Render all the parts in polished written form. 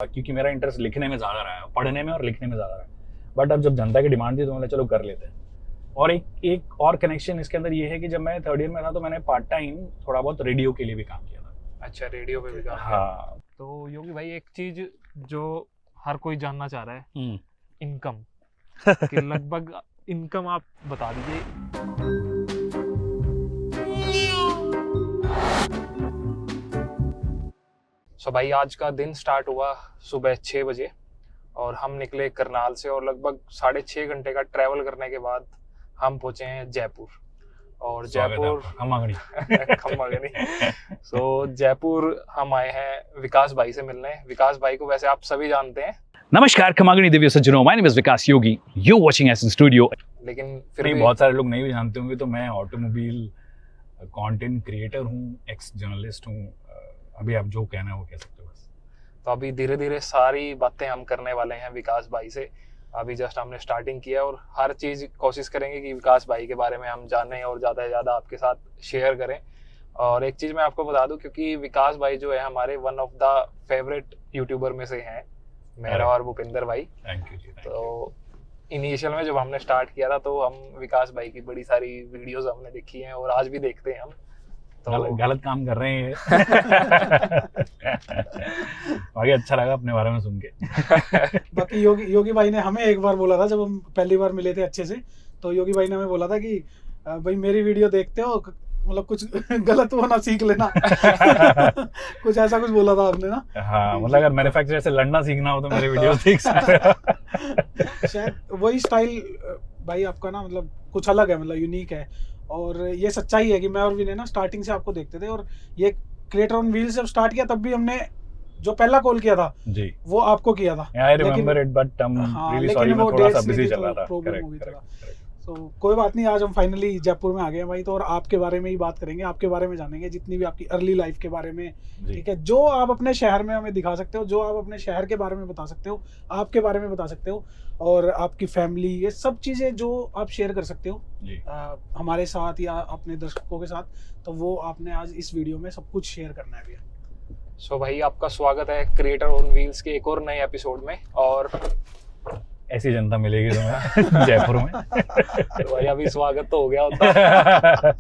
क्योंकि मेरा इंटरेस्ट लिखने में ज़्यादा रहा है, पढ़ने में और लिखने में ज़्यादा रहा है। बट अब जब जनता की डिमांड थी तो मैंने चलो कर लेते हैं। और एक और कनेक्शन इसके अंदर ये है कि जब मैं थर्ड ईयर में था तो मैंने पार्ट टाइम थोड़ा बहुत रेडियो के लिए भी काम किया था। अच्छा, रेडियो पे भी काम किया। हाँ। तो योगी भाई, एक चीज जो हर कोई जानना चाह रहा है, इनकम कि लगभग इनकम आप बता दीजिए। सो भाई, आज का दिन स्टार्ट हुआ सुबह 6 बजे और हम निकले करनाल से, और लगभग 6.5 घंटे का ट्रैवल करने के बाद हम पहुंचे हैं जयपुर। और जयपुर खम्मागनी। सो जयपुर हम आए हैं विकास भाई से मिलने। विकास भाई को वैसे आप सभी जानते हैं। नमस्कार खमागनी देवी सज्जनों, my name is Vikas Yogi, you watching S in studio. लेकिन फिर भी बहुत सारे लोग नहीं भी जानते होंगे, तो मैं ऑटोमोबाइल कंटेंट क्रिएटर हूँ, एक्स जर्नलिस्ट हूँ। अभी आप जो कहना है वो कह सकते हो बस। तो अभी धीरे धीरे सारी बातें हम करने वाले हैं विकास भाई से। अभी जस्ट हमने स्टार्टिंग किया और हर चीज़ कोशिश करेंगे कि विकास भाई के बारे में हम जानें और ज़्यादा से ज़्यादा आपके साथ शेयर करें। और एक चीज़ मैं आपको बता दूं, क्योंकि विकास भाई जो है हमारे one of the favourite YouTuber में से हैं, मेरा और भूपिंदर भाई। Thank you. तो इनिशियल में जब हमने स्टार्ट किया था तो हम विकास भाई की बड़ी सारी वीडियोस हमने देखी हैं और आज भी देखते हैं हम। तो गलत काम कर रहे हैं बाकी अच्छा लगा अपने बारे में सुन के। बाकी योगी भाई ने हमें एक बार बोला था, जब हम पहली बार मिले थे अच्छे से, तो योगी भाई ने हमें बोला था कि भाई मेरी वीडियो देखते हो, मतलब कुछ गलत हो ना सीख लेना। कुछ ऐसा कुछ बोला था आपने ना। हाँ, मतलब अगर मैन्युफैक्चरर से लड़ना सीखना हो तो मेरे वीडियो देख सकते हो। शायद वही स्टाइल भाई आपका ना, मतलब कुछ अलग है, मतलब यूनिक है। और ये सच्चाई है कि मैं और विनय ना स्टार्टिंग से आपको देखते थे, और ये क्रिएटर ऑन व्हील्स जब स्टार्ट किया तब भी हमने जो पहला कॉल किया था जी वो आपको किया था। I remember it, but I am really sorry, मैं थोड़ा सा बिजी चल रहा था। प्रॉब्लम हो गई थोड़ा। तो कोई बात नहीं, आज हम फाइनली जयपुर में आ गए हैं भाई। तो और आपके बारे में ही बात करेंगे, आपके बारे में जानेंगे, जितनी भी आपकी अर्ली लाइफ के बारे में, ठीक है, जो आप अपने शहर में हमें दिखा सकते हो, जो आप अपने शहर के बारे में बता सकते हो, आपके बारे में बता सकते हो, और आपकी फैमिली, ये सब चीज़ें जो आप शेयर कर सकते हो हमारे साथ या अपने दर्शकों के साथ, तो वो आपने आज इस वीडियो में सब कुछ शेयर करना है भैया। सो भाई, आपका स्वागत है क्रिएटर ऑन व्हील्स के एक और नए एपिसोड में। और ऐसी जनता मिलेगी तुम्हें जयपुर में। तो भाई अभी स्वागत तो हो गया होता।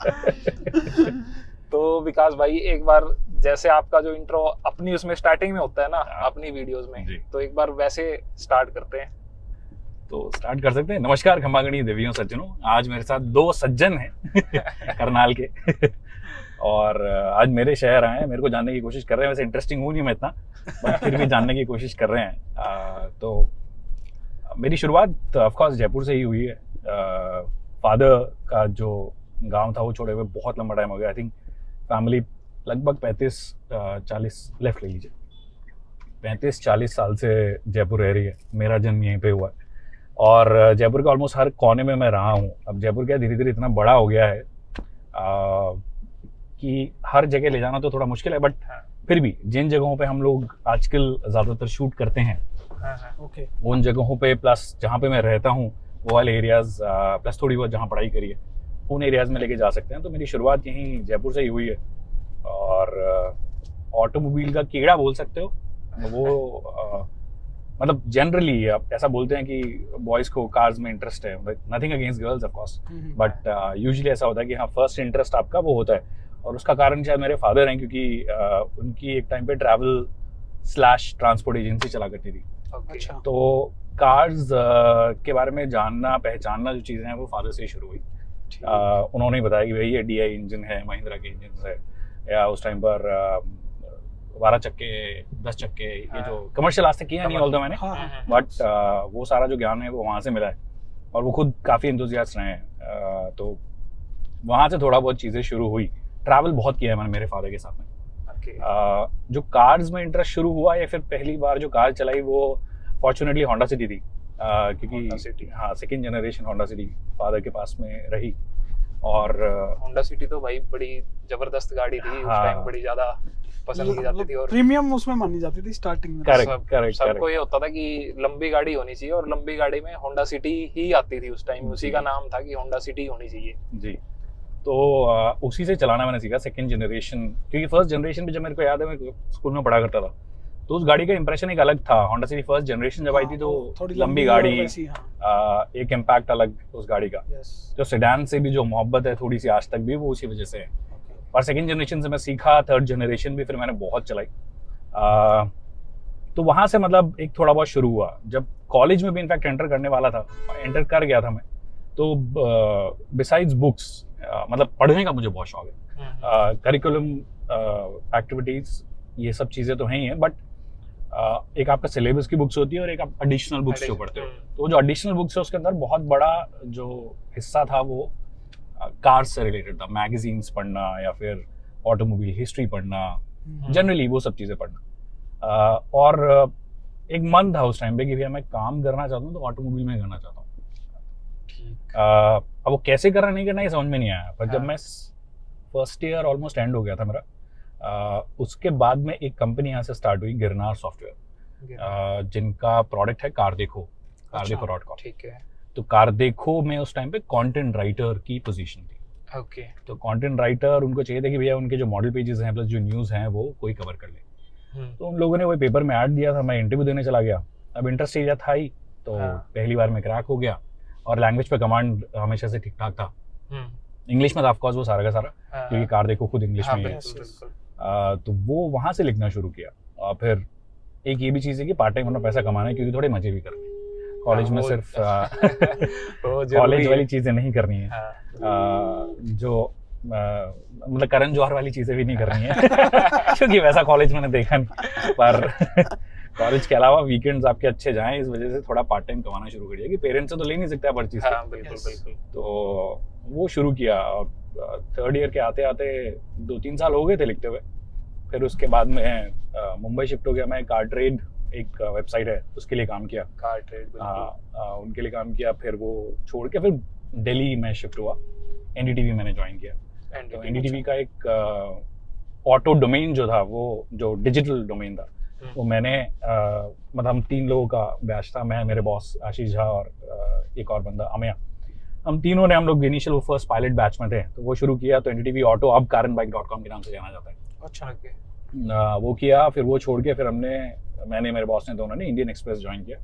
तो विकास भाई, एक बार जैसे आपका जो इंट्रो अपनी उसमें स्टार्टिंग में होता है ना, अपनी वीडियोस में, तो एक बार वैसे स्टार्ट करते हैं। तो स्टार्ट कर सकते हैं। नमस्कार खम्बागणी देवियों सज्जनों, आज मेरे साथ दो सज्जन हैं करनाल के। और आज मेरे शहर आए हैं, मेरे को जानने की कोशिश कर रहे हैं। वैसे इंटरेस्टिंग हूँ नहीं मैं इतना, बट फिर भी जानने की कोशिश कर रहे हैं। तो मेरी शुरुआत ऑफकोर्स जयपुर से ही हुई है। फादर का जो गांव था वो छोड़े हुए बहुत लंबा टाइम हो गया। आई थिंक फैमिली लगभग 35-40 लेफ्ट ले लीजिए 35-40 साल से जयपुर रह रही है। मेरा जन्म यहीं पे हुआ है और जयपुर के ऑलमोस्ट हर कोने में मैं रहा हूँ। अब जयपुर क्या धीरे धीरे इतना बड़ा हो गया है कि हर जगह ले जाना तो थोड़ा मुश्किल है, बट फिर भी जिन जगहों पे हम लोग आजकल ज़्यादातर शूट करते हैं, ओके, उन जगहों पे प्लस जहाँ पे मैं रहता हूँ वो वाले एरियाज़, प्लस थोड़ी बहुत जहाँ पढ़ाई करी है उन एरियाज़ में लेके जा सकते हैं। तो मेरी शुरुआत यहीं जयपुर से ही हुई है। और ऑटोमोबाइल का कीड़ा बोल सकते हो वो। मतलब जनरली आप ऐसा बोलते हैं कि बॉयज़ को कार्स में इंटरेस्ट है, nothing against girls of course, but usually ऐसा होता है कि हाँ, फर्स्ट इंटरेस्ट आपका वो होता है। और उसका कारण शायद मेरे फादर हैं, क्योंकि उनकी एक टाइम पे ट्रैवल / ट्रांसपोर्ट एजेंसी चला करती थी। अच्छा। तो कार्स के बारे में जानना पहचानना जो चीज़ें हैं वो फादर से ही शुरू हुई। उन्होंने ही बताया कि भाई ये DI इंजन है, महिंद्रा के इंजन है, या उस टाइम पर 12 चक्के 10 चक्के, ये जो कमर्शियल आज तक किया नहीं ऑल्दो मैंने, बट वो सारा जो ज्ञान है वो वहाँ से मिला है। और वो खुद काफ़ी एंथुसियास्ट रहे हैं। तो वहाँ से थोड़ा बहुत चीज़ें शुरू हुई। ट्रैवल बहुत किया है मैंने मेरे फादर के साथ में। जो कार्स में इंटरेस्ट शुरू हुआ या फिर पहली बार जो कार चलाई वो फॉर्चुनेटली होंडा सिटी थी, क्योंकि हाँ, second generation Honda city father के पास में रही। और होंडा सिटी तो भाई बड़ी जबरदस्त गाड़ी थी। उस टाइम बड़ी ज्यादा पसंद की जाती थी और प्रीमियम उसमें मानी जाती थी स्टार्टिंग में। करेक्ट। सबको ये होता था कि लंबी गाड़ी होनी चाहिए, और लंबी गाड़ी में होंडा सिटी ही आती थी उस टाइम। उसी का नाम था कि होंडा सिटी होनी चाहिए जी। तो उसी से चलाना मैंने सीखा, सेकंड जनरेशन। क्योंकि फर्स्ट जनरेशन भी जब मेरे को याद है, मैं स्कूल में पढ़ा करता था तो उस गाड़ी का इंप्रेशन एक अलग था। होंडा सिटी फर्स्ट जनरेशन जब आई थी तो थोड़ी लंबी और गाड़ी, वैसी, हाँ। एक इम्पैक्ट अलग उस गाड़ी का। Yes. जो सेडान से भी जो मोहब्बत है थोड़ी सी आज तक भी, वो उसी वजह से है। Okay. और सेकंड जनरेशन से मैं सीखा, थर्ड जनरेशन भी फिर मैंने बहुत चलाई। तो वहाँ से मतलब एक थोड़ा बहुत शुरू हुआ। जब कॉलेज में भी इनफैक्ट एंटर करने वाला था, एंटर कर गया था मैं, तो बिसाइड्स बुक्स मतलब पढ़ने का मुझे बहुत शौक है। करिकुलम एक्टिविटीज ये सब चीज़ें तो हैं ही हैं, बट एक आपका सिलेबस की बुक्स होती है और एक आप एडिशनल बुक्स जो पढ़ते हो। तो जो एडिशनल बुक्स है उसके अंदर बहुत बड़ा जो हिस्सा था वो कार्स से रिलेटेड था। मैगजीन्स पढ़ना या फिर ऑटोमोबाइल हिस्ट्री पढ़ना, जनरली वो सब चीज़ें पढ़ना। और एक मन था उस टाइम पे कि भैया मैं काम करना चाहता हूँ तो ऑटोमोबाइल में करना चाहता हूँ। अब वो कैसे करना नहीं करना ये समझ में नहीं आया। पर जब मैं फर्स्ट ईयर ऑलमोस्ट एंड हो गया था मेरा, उसके बाद में एक कंपनी यहाँ से स्टार्ट हुई, गिरनार सॉफ्टवेयर, जिनका प्रोडक्ट है कारदेखो, कारदेखो.com। ठीक है। तो कारदेखो में उस टाइम पे कंटेंट राइटर की पोजीशन थी। ओके। तो कंटेंट राइटर उनको चाहिए था कि भैया उनके जो मॉडल पेजेस हैं प्लस जो न्यूज़ हैं वो कोई कवर कर ले। तो उन लोगों ने वही पेपर में ऐड दिया था, मैं इंटरव्यू देने चला गया। अब इंटरेस्ट एरिया था ही, तो पहली बार में क्रैक हो गया। और लैंग्वेज पे कमांड हमेशा से ठीक ठाक था। इंग्लिश में था ऑफकोर्स वो सारा का सारा, क्योंकि कारदेखो खुद इंग्लिश में है। तो वो वहाँ से लिखना शुरू किया। और फिर एक ये भी चीज़ है कि पार्ट टाइम अपना पैसा कमाना है, क्योंकि थोड़े मजे भी करने हैं। कॉलेज में सिर्फ कॉलेज वाली चीज़ें नहीं करनी है, जो मतलब करण जौहर वाली चीज़ें भी नहीं करनी है क्योंकि वैसा कॉलेज मैंने देखा नहीं। पर कॉलेज के अलावा वीकेंड्स आपके अच्छे जाएं, इस वजह से थोड़ा पार्ट टाइम कमाना शुरू कर दिया कि पेरेंट्स से तो ले नहीं सकते आप हर चीज़। बिल्कुल बिल्कुल। तो वो शुरू किया। और थर्ड ईयर के आते आते 2-3 साल हो गए थे लिखते हुए। फिर उसके बाद में मुंबई शिफ्ट हो गया मैं। कार ट्रेड एक वेबसाइट है, उसके लिए काम किया। कार ट्रेड, उनके लिए काम किया। फिर वो छोड़ के फिर दिल्ली में शिफ्ट हुआ, एनडीटीवी मैंने ज्वाइन किया। तो एनडीटीवी का एक ऑटो डोमेन जो था, वो जो डिजिटल डोमेन था, वो मैंने मतलब हम 3 लोगों का बैच था, मैं, मेरे बॉस आशीष झा और एक और बंदा अमया। हम तीनों ने, हम लोग इनिशियल वो फर्स्ट पायलट बैच में थे, तो वो शुरू किया। तो एनडीटीवी ऑटो अब karanbike.com के नाम से जाना जाता है। अच्छा। वो किया, फिर वो छोड़ के फिर मैंने मेरे बॉस ने दोनों ने इंडियन एक्सप्रेस ज्वाइन किया।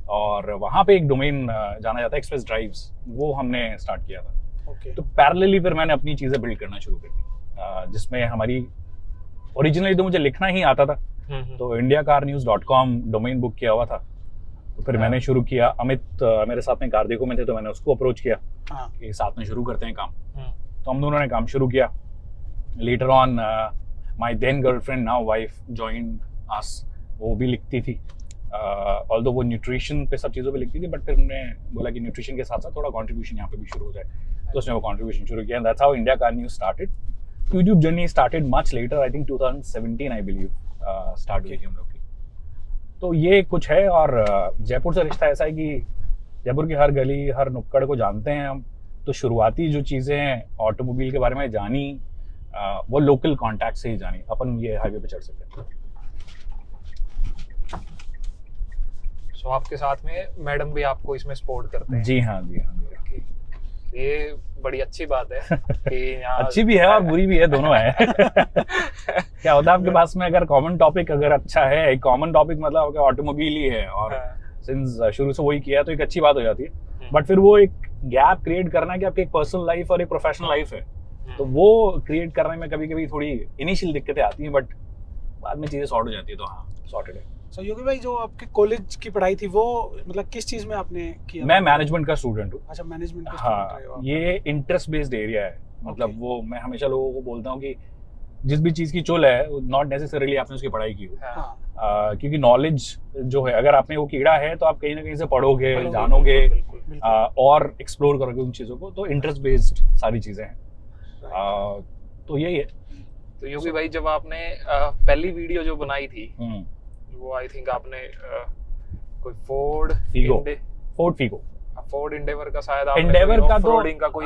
और वहाँ पे एक डोमेन जाना जाता है एक्सप्रेस ड्राइव्स, वो हमने स्टार्ट किया था। तो पैरेलली फिर मैंने अपनी चीज़ें बिल्ड करना शुरू कर दी, जिसमें हमारी ओरिजिनली तो मुझे लिखना ही आता था। तो indiacarnews.com डोमेन बुक किया हुआ था। तो फिर मैंने शुरू किया। अमित मेरे साथ में कारदेखो में थे, तो मैंने उसको अप्रोच किया कि साथ में शुरू करते हैं काम। तो हम दोनों ने काम शुरू किया। Later on my then girlfriend now wife joined us. वो भी लिखती थी, ऑल्दो वो न्यूट्रिशन पे सब चीज़ों पे लिखती थी, बट फिर हमने बोला कि न्यूट्रिशन के साथ साथ थोड़ा कंट्रीब्यूशन यहाँ पे भी शुरू हो जाए। तो उसने वो कंट्रीब्यूशन शुरू किया। That's how India car news started. YouTube journey started much later, I think 2017 I believe start हुई थी हम लोग की। तो ये कुछ है। और जयपुर से रिश्ता ऐसा है कि जयपुर की हर गली हर नुक्कड़ को जानते हैं हम। तो शुरुआती जो चीज़ें हैं ऑटोमोबाइल के बारे में जानी, वो लोकल कॉन्टैक्ट से ही जानी। अपन ये हाईवे पे चढ़ सकते हैं। सो आपके साथ में मैडम भी आपको इसमें सपोर्ट करते हैं? जी हाँ, जी हाँ, जी हाँ। ये बड़ी अच्छी बात है कि यहाँ अच्छी भी है और बुरी भी है, दोनों है। क्या होता है आपके पास में अगर कॉमन टॉपिक अगर अच्छा है, एक कॉमन टॉपिक मतलब ऑटोमोबाइल ही है और सिंस शुरू से वही किया, तो एक अच्छी बात हो जाती है। बट फिर वो एक गैप क्रिएट करना कि आपकी एक पर्सनल लाइफ और एक प्रोफेशनल लाइफ है, तो वो क्रिएट करने में कभी कभी थोड़ी इनिशियल दिक्कतें आती हैं, बट बाद में चीज़ें सॉर्ट हो जाती है। तो हाँ, सॉर्टेड है। सो योगी भाई, जो आपके कॉलेज की पढ़ाई थी वो मतलब किस चीज में आपने किया? मैं मैनेजमेंट का स्टूडेंट हूँ। अच्छा, मैनेजमेंट का हाँ, स्टूडेंट हो। ये इंटरेस्ट बेस्ड एरिया है। मतलब वो मैं हमेशा लोगों को बोलता हूँ कि जिस भी चीज़ की चुल है, नॉट नेसेसरीली आपने उसकी पढ़ाई की हो। क्योंकि नॉलेज जो है, अगर आपने वो कीड़ा है तो आप कहीं ना कहीं से पढ़ोगे, जानोगे और एक्सप्लोर करोगे उन चीज़ों को। तो इंटरेस्ट बेस्ड सारी चीज़ें हैं। तो यही है। तो योगी भाई, जब आपने पहली वीडियो जो बनाई थी, वो आई थिंक आपने कोई फोर्ड इंडेवर का शायद आपने इंडेवर का तो का कोई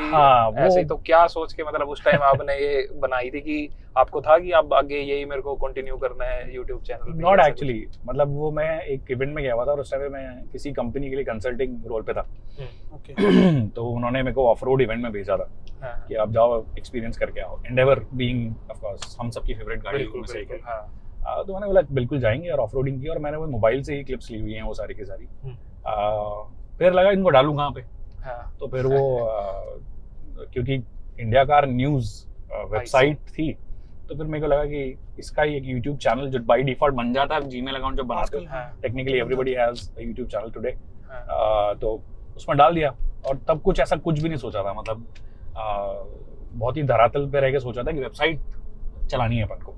ऐसे तो क्या सोच के मतलब उस टाइम आपने ये बनाई थी कि आपको था कि अब आगे यही मेरे को कंटिन्यू करना है यूट्यूब चैनल पे? नॉट एक्चुअली, मतलब वो मैं एक इवेंट में गया हुआ था और उस टाइम मैं किसी कंपनी के लिए कंसल्टिंग रोल पे था। तो उन्होंने मेरे को ऑफ रोड इवेंट में भेजा था कि आप जाओ एक्सपीरियंस करके आओ। इंडेवर बीइंग ऑफ कोर्स हम सबकी फेवरेट गाड़ी में से एक है। तो मैंने बोला बिल्कुल जाएंगे और ऑफ रोडिंग की, और मैंने वो मोबाइल से ही क्लिप्स ली हुई हैं वो सारी की सारी। फिर लगा इनको डालूं कहाँ पे, हाँ, तो फिर वो क्योंकि इंडिया कार न्यूज़ वेबसाइट थी, तो फिर मेरे को लगा कि इसका ही एक यूट्यूब चैनल जो बाय डिफॉल्ट बन जाता है जीमेल अकाउंट जब बनाते हो, हाँ, technically everybody has a YouTube channel today, हाँ, तो उसमें डाल दिया। और तब कुछ ऐसा कुछ भी नहीं सोचा था, मतलब बहुत ही धरातल पे रह के सोचा था कि वेबसाइट चलानी है अपन को।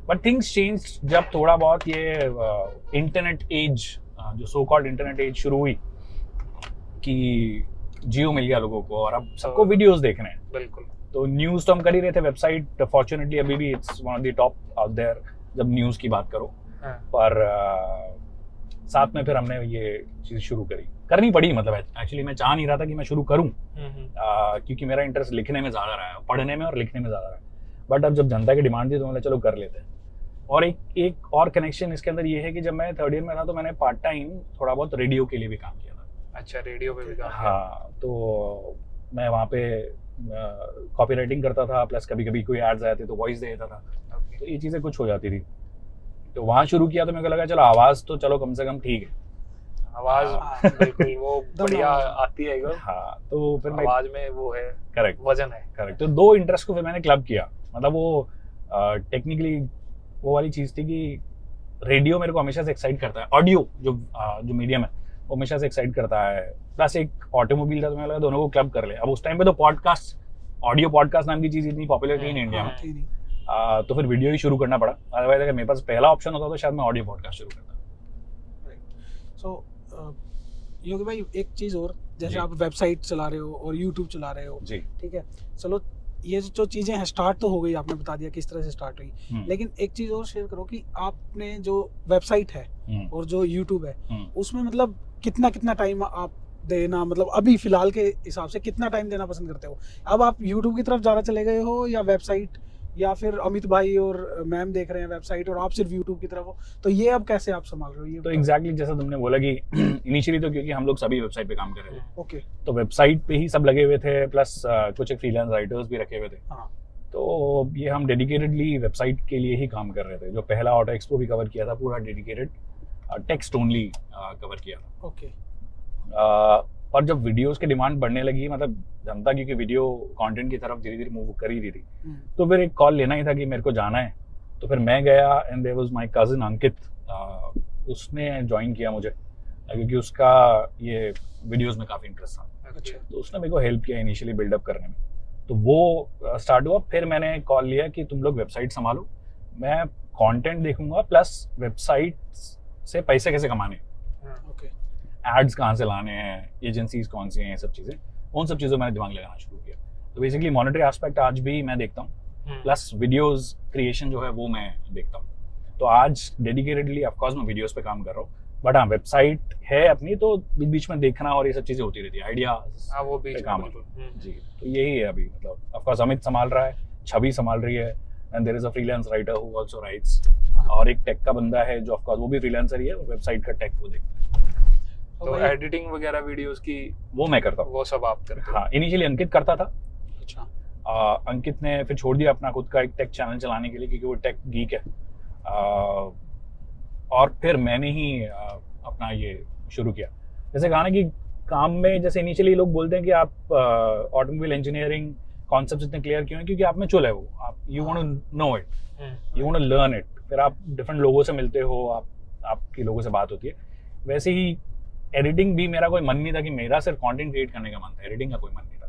बट थिंग्स चेंज जब थोड़ा बहुत ये इंटरनेट एज, जो सो कॉल्ड इंटरनेट एज शुरू हुई, कि जियो मिल गया लोगों को और अब सबको वीडियोस देखने हैं। बिल्कुल। तो न्यूज़ तो हम कर ही रहे थे, वेबसाइट फॉर्चुनेटली अभी भी it's one of the top out there जब न्यूज़ की बात करो। हाँ, पर साथ में फिर हमने ये चीज़ शुरू करनी पड़ी, मतलब एक्चुअली मैं चाह नहीं रहा था कि मैं शुरू करूं, क्योंकि मेरा इंटरेस्ट लिखने में ज़्यादा रहा है, पढ़ने में और लिखने में ज़्यादा रहा है। बट अब जब जनता की डिमांड थी तो मैंने चलो कर लेते हैं। और एक और कनेक्शन इसके अंदर ये है कि जब मैं थर्ड ईयर में था तो मैंने पार्ट टाइम थोड़ा बहुत रेडियो के लिए भी काम किया था। अच्छा, रेडियो पे भी काम किया। हाँ, तो मैं वहाँ पे कॉपी राइटिंग करता था, प्लस कभी कभी कोई एड्स आए थे तो वॉइस दे देता था, Okay. तो ये चीज़ें कुछ हो जाती थी। तो वहाँ शुरू किया तो मेरे को लगा चलो आवाज़ तो चलो कम से कम ठीक है, आवाज हाँ। बिल्कुल वो बढ़िया आवाज। आती है एकदम। हाँ, तो फिर मैं आवाज में वो है, करेक्ट वजन है। करेक्ट तो दो इंटरेस्ट को फिर मैंने क्लब किया। मतलब वो टेक्निकली वो वाली चीज़ थी कि रेडियो मेरे को हमेशा से एक्साइट करता है, ऑडियो जो मीडियम है वो हमेशा से एक्साइट करता है, प्लस एक ऑटोमोबाइल था तो मैंने लगा दोनों को क्लब कर ले। अब उस टाइम पे तो पॉडकास्ट, ऑडियो पॉडकास्ट नाम की चीज़ इतनी पॉपुलर थी नहीं इंडिया में, थी नहीं। तो फिर वीडियो ही शुरू करना पड़ा। अदरवाइज अगर मेरे पास पहला ऑप्शन होता तो शायद मैं ऑडियो पॉडकास्ट शुरू करता। सो योगी भाई एक चीज़ और, जैसे जी। आप वेबसाइट चला रहे हो और यूट्यूब चला रहे हो, जी। ठीक है, चलो ये जो चीज़ें हैं स्टार्ट तो हो गई, आपने बता दिया किस तरह से स्टार्ट हुई, लेकिन एक चीज़ और शेयर करो कि आपने जो वेबसाइट है और जो यूट्यूब है उसमें मतलब कितना टाइम आप देना, मतलब अभी फिलहाल के हिसाब से कितना टाइम देना पसंद करते हो? अब आप यूट्यूब की तरफ ज़्यादा चले गए हो या वेबसाइट, या फिर अमित भाई और मैम देख रहे हैं वेबसाइट और आप सिर्फ यूट्यूब की तरफ हो, तो ये अब कैसे आप संभाल रहे हो ये? तो एग्जैक्टली जैसा तुमने बोला कि इनिशियली तो क्योंकि हम लोग सभी वेबसाइट पे काम कर रहे थे, ओके, तो वेबसाइट पे ही सब लगे हुए थे, प्लस कुछ एक फ्रीलांस राइटर्स भी रखे हुए थे। हाँ। तो ये हम डेडिकेटेडली वेबसाइट के लिए ही काम कर रहे थे। जो पहला ऑटो एक्सपो भी कवर किया था पूरा डेडिकेटेड टेक्स्ट ओनली कवर किया था। ओके, और जब वीडियोस की डिमांड बढ़ने लगी, मतलब जनता क्योंकि वीडियो कंटेंट की तरफ धीरे धीरे मूव कर ही रही थी, तो फिर एक कॉल लेना ही था कि मेरे को जाना है। तो फिर मैं गया and there was my cousin Ankit, उसने ज्वाइन किया मुझे क्योंकि उसका ये वीडियोस में काफ़ी इंटरेस्ट था। अच्छा, तो उसने मेरे को हेल्प किया इनिशियली बिल्डअप करने में। तो वो स्टार्ट हुआ। फिर मैंने कॉल लिया कि तुम लोग वेबसाइट संभालो, मैं कंटेंट देखूंगा, प्लस वेबसाइट से पैसे कैसे कमाने, ओके, एड्स कहाँ से लाने हैं, एजेंसीज कौन सी हैं, ये सब चीज़ें, उन सब चीज़ों में मैंने दिमाग लगाना शुरू किया। तो बेसिकली मॉनेटरी एस्पेक्ट आज भी मैं देखता हूँ, प्लस वीडियोस क्रिएशन जो है वो मैं देखता हूँ। तो आज डेडिकेटेडली ऑफकोर्स मैं वीडियोस पे काम कर रहा हूँ, बट हाँ वेबसाइट है अपनी, तो बीच बीच में देखना और ये सब चीज़ें होती रहती है, आइडिया वो भी काम है। बिल्कुल। जी, तो यही है अभी। मतलब ऑफकोर्स अमित संभाल रहा है, छवि संभाल रही है, and there is a freelance writer who also writes, और एक टेक का बंदा है जो ऑफकोर्स वो भी फ्रीलांसर ही है, और वेबसाइट का टेक वो देखता है। तो एडिटिंग वगैरह वीडियोस की वो मैं करता हूँ। वो सब आप करते हो? हाँ, इनिशियली अंकित करता था। अच्छा, अंकित ने फिर छोड़ दिया अपना खुद का एक टेक चैनल चलाने के लिए, क्योंकि वो टेक गीक है। और फिर मैंने ही अपना ये शुरू किया। जैसे कहा ना कि काम में, जैसे इनिशियली लोग बोलते हैं कि आप ऑटोमोबाइल इंजीनियरिंग कॉन्सेप्ट इतने क्लियर क्यों है, क्योंकि आप में चुल है वो, आप you want to know it, you want to learn it. फिर आप डिफरेंट लोगों से मिलते हो, आपकी लोगों से बात होती है। वैसे ही एडिटिंग भी मेरा कोई मन नहीं था कि मेरा सिर्फ कंटेंट क्रिएट करने का मन था, एडिटिंग का कोई मन नहीं था।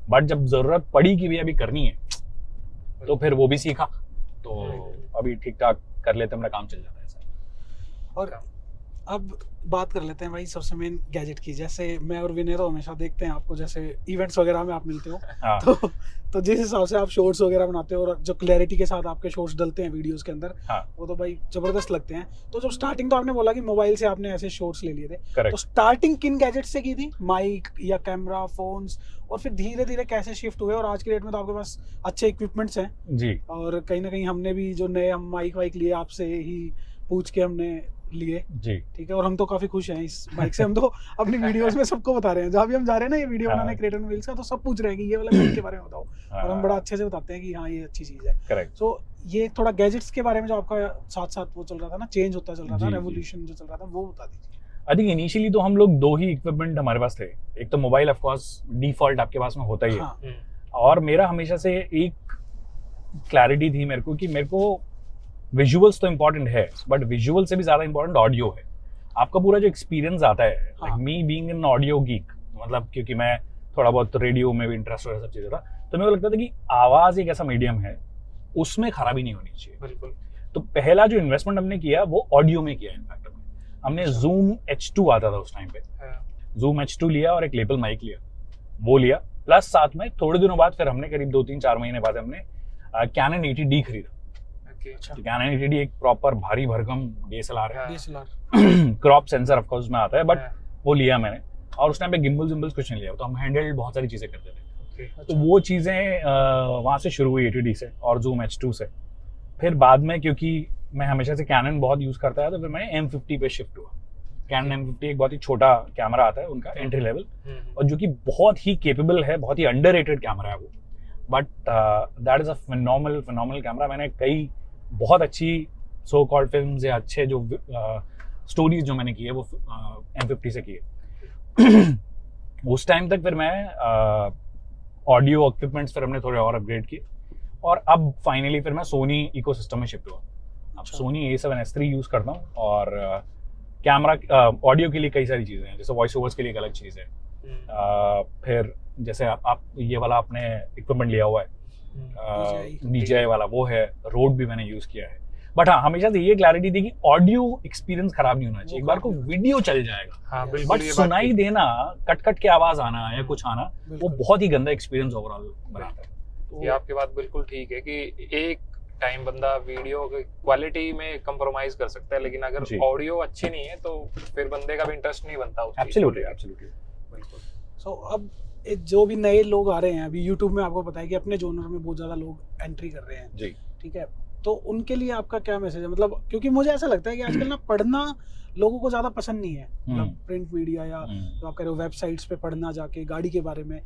बट जब जरूरत पड़ी कि भी अभी करनी है, तो फिर वो भी सीखा, तो अभी ठीक ठाक कर लेते, अपना काम चल जाता है ऐसा। और अब बात कर लेते हैं भाई सबसे मेन गैजेट की। जैसे मैं और विनय तो हमेशा देखते हैं आपको, जैसे इवेंट्स वगैरह में आप मिलते हो, हाँ। तो जिस हिसाब से आप शॉर्ट्स वगैरह बनाते हो और जो क्लैरिटी के साथ आपके शॉर्ट्स डलते हैं वीडियोस के अंदर, हाँ। वो तो भाई जबरदस्त लगते हैं। तो जब स्टार्टिंग तो आपने बोला कि मोबाइल से आपने ऐसे शॉर्ट्स ले लिए थे, तो करेक्ट। स्टार्टिंग किन गैजेट से की थी, माइक या कैमरा, फोन्स, और फिर धीरे धीरे कैसे शिफ्ट हुए? और आज की डेट में तो आपके पास अच्छे इक्विपमेंट्स हैं, जी, और कहीं ना कहीं हमने भी जो नए हम माइक वाइक लिए आपसे ही पूछ के हमने लिए, जी ठीक है, और हम तो काफी खुश हैं इस बाइक से। हम तो अपनी वीडियोस में सबको बता रहे हैं, जहाँ भी हम जा रहे हैं ना ये वीडियो हाँ। बनाने क्रिएटर व्हील्स का, तो सब पूछ रहे हैं कि ये वाला बाइक के बारे में बताओ, और हम बड़ा अच्छे से बताते हैं कि हाँ ये अच्छी चीज है। करेक्ट। सो ये थोड़ा गैजेट्स के बारे में जो आपका साथ साथ वो चल रहा था ना, चेंज होता चल रहा था, जी, जी। रेवोल्यूशन जो चल रहा था, वो बता दीजिए। आई थिंक इनिशियली तो हम लोग 2 ही इक्विपमेंट हमारे पास थे। एक तो मोबाइल ऑफ कोर्स डिफॉल्ट आपके पास में होता ही है, हाँ, और मेरा हमेशा से एक क्लैरिटी थी मेरे को कि मेरे को विजुअल्स तो इम्पोर्टेंट है, बट विजुअल से भी ज़्यादा इम्पोर्टेंट ऑडियो है। आपका पूरा जो एक्सपीरियंस आता है, like me being an audio geek, मतलब क्योंकि मैं थोड़ा बहुत रेडियो में भी इंटरेस्ट हो, सब चीज़ें था, तो मेरे को लगता था कि आवाज़ एक ऐसा मीडियम है, उसमें खराबी नहीं होनी चाहिए। बिल्कुल। तो पहला जो इन्वेस्टमेंट हमने किया वो ऑडियो में किया। इनफैक्ट हमने Zoom H2 आता था उस टाइम पे, Zoom H2 लिया और एक लेपल माइक लिया, वो लिया, प्लस साथ में थोड़े दिनों बाद फिर हमने करीब 2-3-4 महीने बाद हमने Canon 80D खरीदा। अच्छा, तो Canon 80D एक प्रॉपर भारी भरकम DSLR है, DSLR crop sensor of course में आता है, बट वो लिया मैंने। और उस टाइम पे गिम्बल्स कुछ नहीं लिया, तो हम हैंडल बहुत सारी चीज़ें करते थे। तो वो चीज़ें वहाँ से शुरू हुई 80D से और Zoom H2 से। फिर बाद में क्योंकि मैं हमेशा से कैनन बहुत यूज़ करता है, तो फिर मैं M50 पे शिफ्ट हुआ। कैनन M50 एक बहुत ही छोटा कैमरा आता है उनका, एंट्री लेवल, और जो कि बहुत ही केपेबल है, बहुत ही अंडररेटेड कैमरा है वो, but that is a phenomenal camera. मैंने कई बहुत अच्छी सो कॉल्ड फिल्म्स या अच्छे जो स्टोरीज जो मैंने की है वो M50 से की है। उस टाइम तक फिर मैं ऑडियो इक्विपमेंट्स फिर हमने थोड़े और अपग्रेड किए, और अब फाइनली फिर मैं सोनी इकोसिस्टम में शिफ्ट हुआ। अब सोनी A7S3 यूज़ करता हूँ, और कैमरा ऑडियो के लिए कई सारी चीज़ें हैं, जैसे वॉइस ओवर्स के लिए एक अलग चीज़ है। फिर जैसे आप ये वाला आपने इक्विपमेंट लिया हुआ है DJI वाला, वो है, रोड भी मैंने यूज़ किया है। बट हाँ, हमेशा से ये क्लैरिटी थी कि ऑडियो एक्सपीरियंस खराब नहीं होना चाहिए। एक बार को वीडियो चल जाएगा, हाँ, बिल्कुल, बट ये बात सुनाई ठीक। देना, कट के आवाज़ आना या कुछ आना, वो बिल्कुल। बहुत ही गंदा एक्सपीरियंस ओवरऑल बनाता है। ये आपकी बात बिल्कुल ठीक है कि एक टाइम बंदा वीडियो की क्वालिटी में कंप्रोमाइज कर सकता है, लेकिन अगर जी। ऑडियो अच्छी नहीं है तो फिर बंदे का भी इंटरेस्ट नहीं बनता उस चीज़ को एब्सोल्युटली लेके। एब्सोल्युटली। बिल्कुल। सो अब जो भी नए लोग आ रहे हैं अभी यूट्यूब में, आपको पता है कि अपने जोनर में बहुत ज़्यादा लोग एंट्री कर रहे हैं, जी। ठीक है, तो उनके लिए आपका क्या मैसेज है? मतलब क्योंकि मुझे ऐसा लगता है कि आजकल ना पढ़ना लोगों को ज़्यादा पसंद नहीं है, मतलब प्रिंट मीडिया या जो आप कह रहे हो वेबसाइट्स पे पढ़ना, जाके गाड़ी के बारे में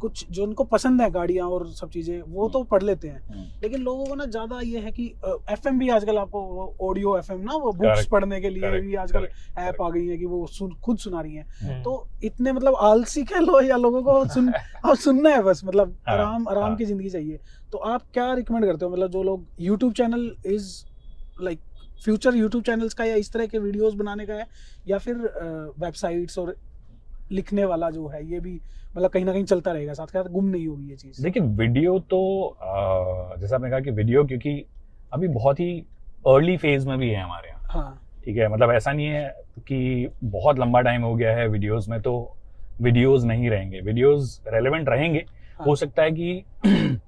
कुछ जो उनको पसंद है, गाड़ियाँ और सब चीज़ें, वो तो पढ़ लेते हैं, लेकिन लोगों को ना ज़्यादा ये है कि FM भी आजकल आपको ऑडियो FM ना, वो बुक्स Correct, पढ़ने के लिए correct, भी आजकल correct, ऐप आ गई है कि वो खुद सुना रही हैं। तो तो इतने मतलब आलसी कह लो या लोगों को अब सुनना है बस, मतलब हाँ, आराम हाँ। की जिंदगी चाहिए। तो आप क्या रिकमेंड करते हो, मतलब जो लोग YouTube channel is like future YouTube channels का, या इस तरह के वीडियोस बनाने का है, या फिर वेबसाइट्स और लिखने वाला जो है, ये भी मतलब कहीं ना कहीं चलता रहेगा साथ के साथ, गुम नहीं होगी ये चीज़? देखिए, वीडियो तो जैसा आपने कहा कि वीडियो क्योंकि अभी बहुत ही अर्ली फेज में भी है हमारे यहाँ, हाँ, ठीक है, मतलब ऐसा नहीं है कि बहुत लंबा टाइम हो गया है वीडियोस में तो वीडियोस नहीं रहेंगे, वीडियोस रेलेवेंट रहेंगे। हाँ। हो सकता है कि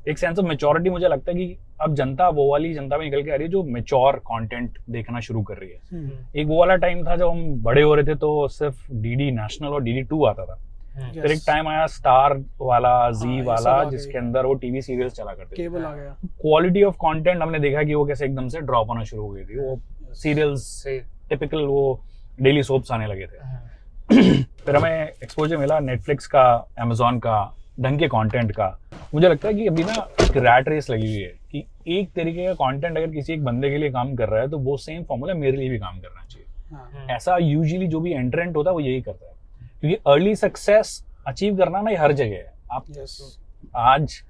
एक सेंस ऑफ मैच्योरिटी, मुझे लगता है कि अब जनता वो वाली जनता में निकल के आ रही है जो मैच्योर कंटेंट देखना शुरू कर रही है। एक वो वाला टाइम था जब हम बड़े हो रहे थे तो सिर्फ DD नेशनल और DD2 आता था, फिर एक टाइम आया स्टार वाला, जी ये सब वाला, आ गए। जिसके अंदर वो टीवी सीरियल्स चला करते थे। केबल आ गया। क्वालिटी ऑफ कंटेंट हमने देखा कि वो कैसे एकदम से ड्रॉप होना शुरू हो गई थी, वो सीरियल्स से टिपिकल वो डेली सोप्स आने लगे थे। फिर हमें एक्सपोजर मिला नेटफ्लिक्स का, अमेजोन का, ढंग के कंटेंट का। मुझे लगता है कि अभी ना एक रैट रेस लगी हुई है कि एक तरीके का कंटेंट अगर किसी एक बंदे के लिए काम कर रहा है तो वो सेम फॉर्मूला मेरे लिए भी काम करना चाहिए। हाँ, ऐसा यूजुअली जो भी एंट्रेंट होता है वो यही करता है, क्योंकि अर्ली सक्सेस अचीव करना ना ये हर जगह है। आप yes, आज